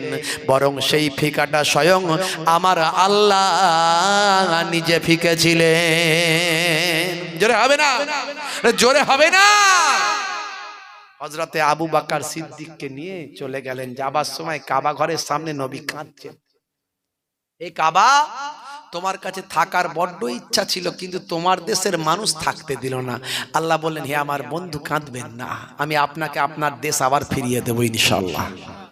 বরং সেই ফিকাটা স্বয়ং আমার আল্লাহ নিজে ফিকেছিলেন। জোরে হবে না? জোরে হবে না? হযরতে আবু বকর সিদ্দিককে নিয়ে চলে গেলেন। যাবার সময় কাবা ঘরের সামনে নবী কাঁদছেন, এই কাবা, তোমার কাছে থাকার বড্ড ইচ্ছা ছিল, কিন্তু তোমার দেশের মানুষ থাকতে দিল না। আল্লাহ বললেন, হে আমার বন্ধু, কাঁদবেন না, আমি আপনাকে আপনার দেশ আবার ফিরিয়ে দেবো ইনশাআল্লাহ।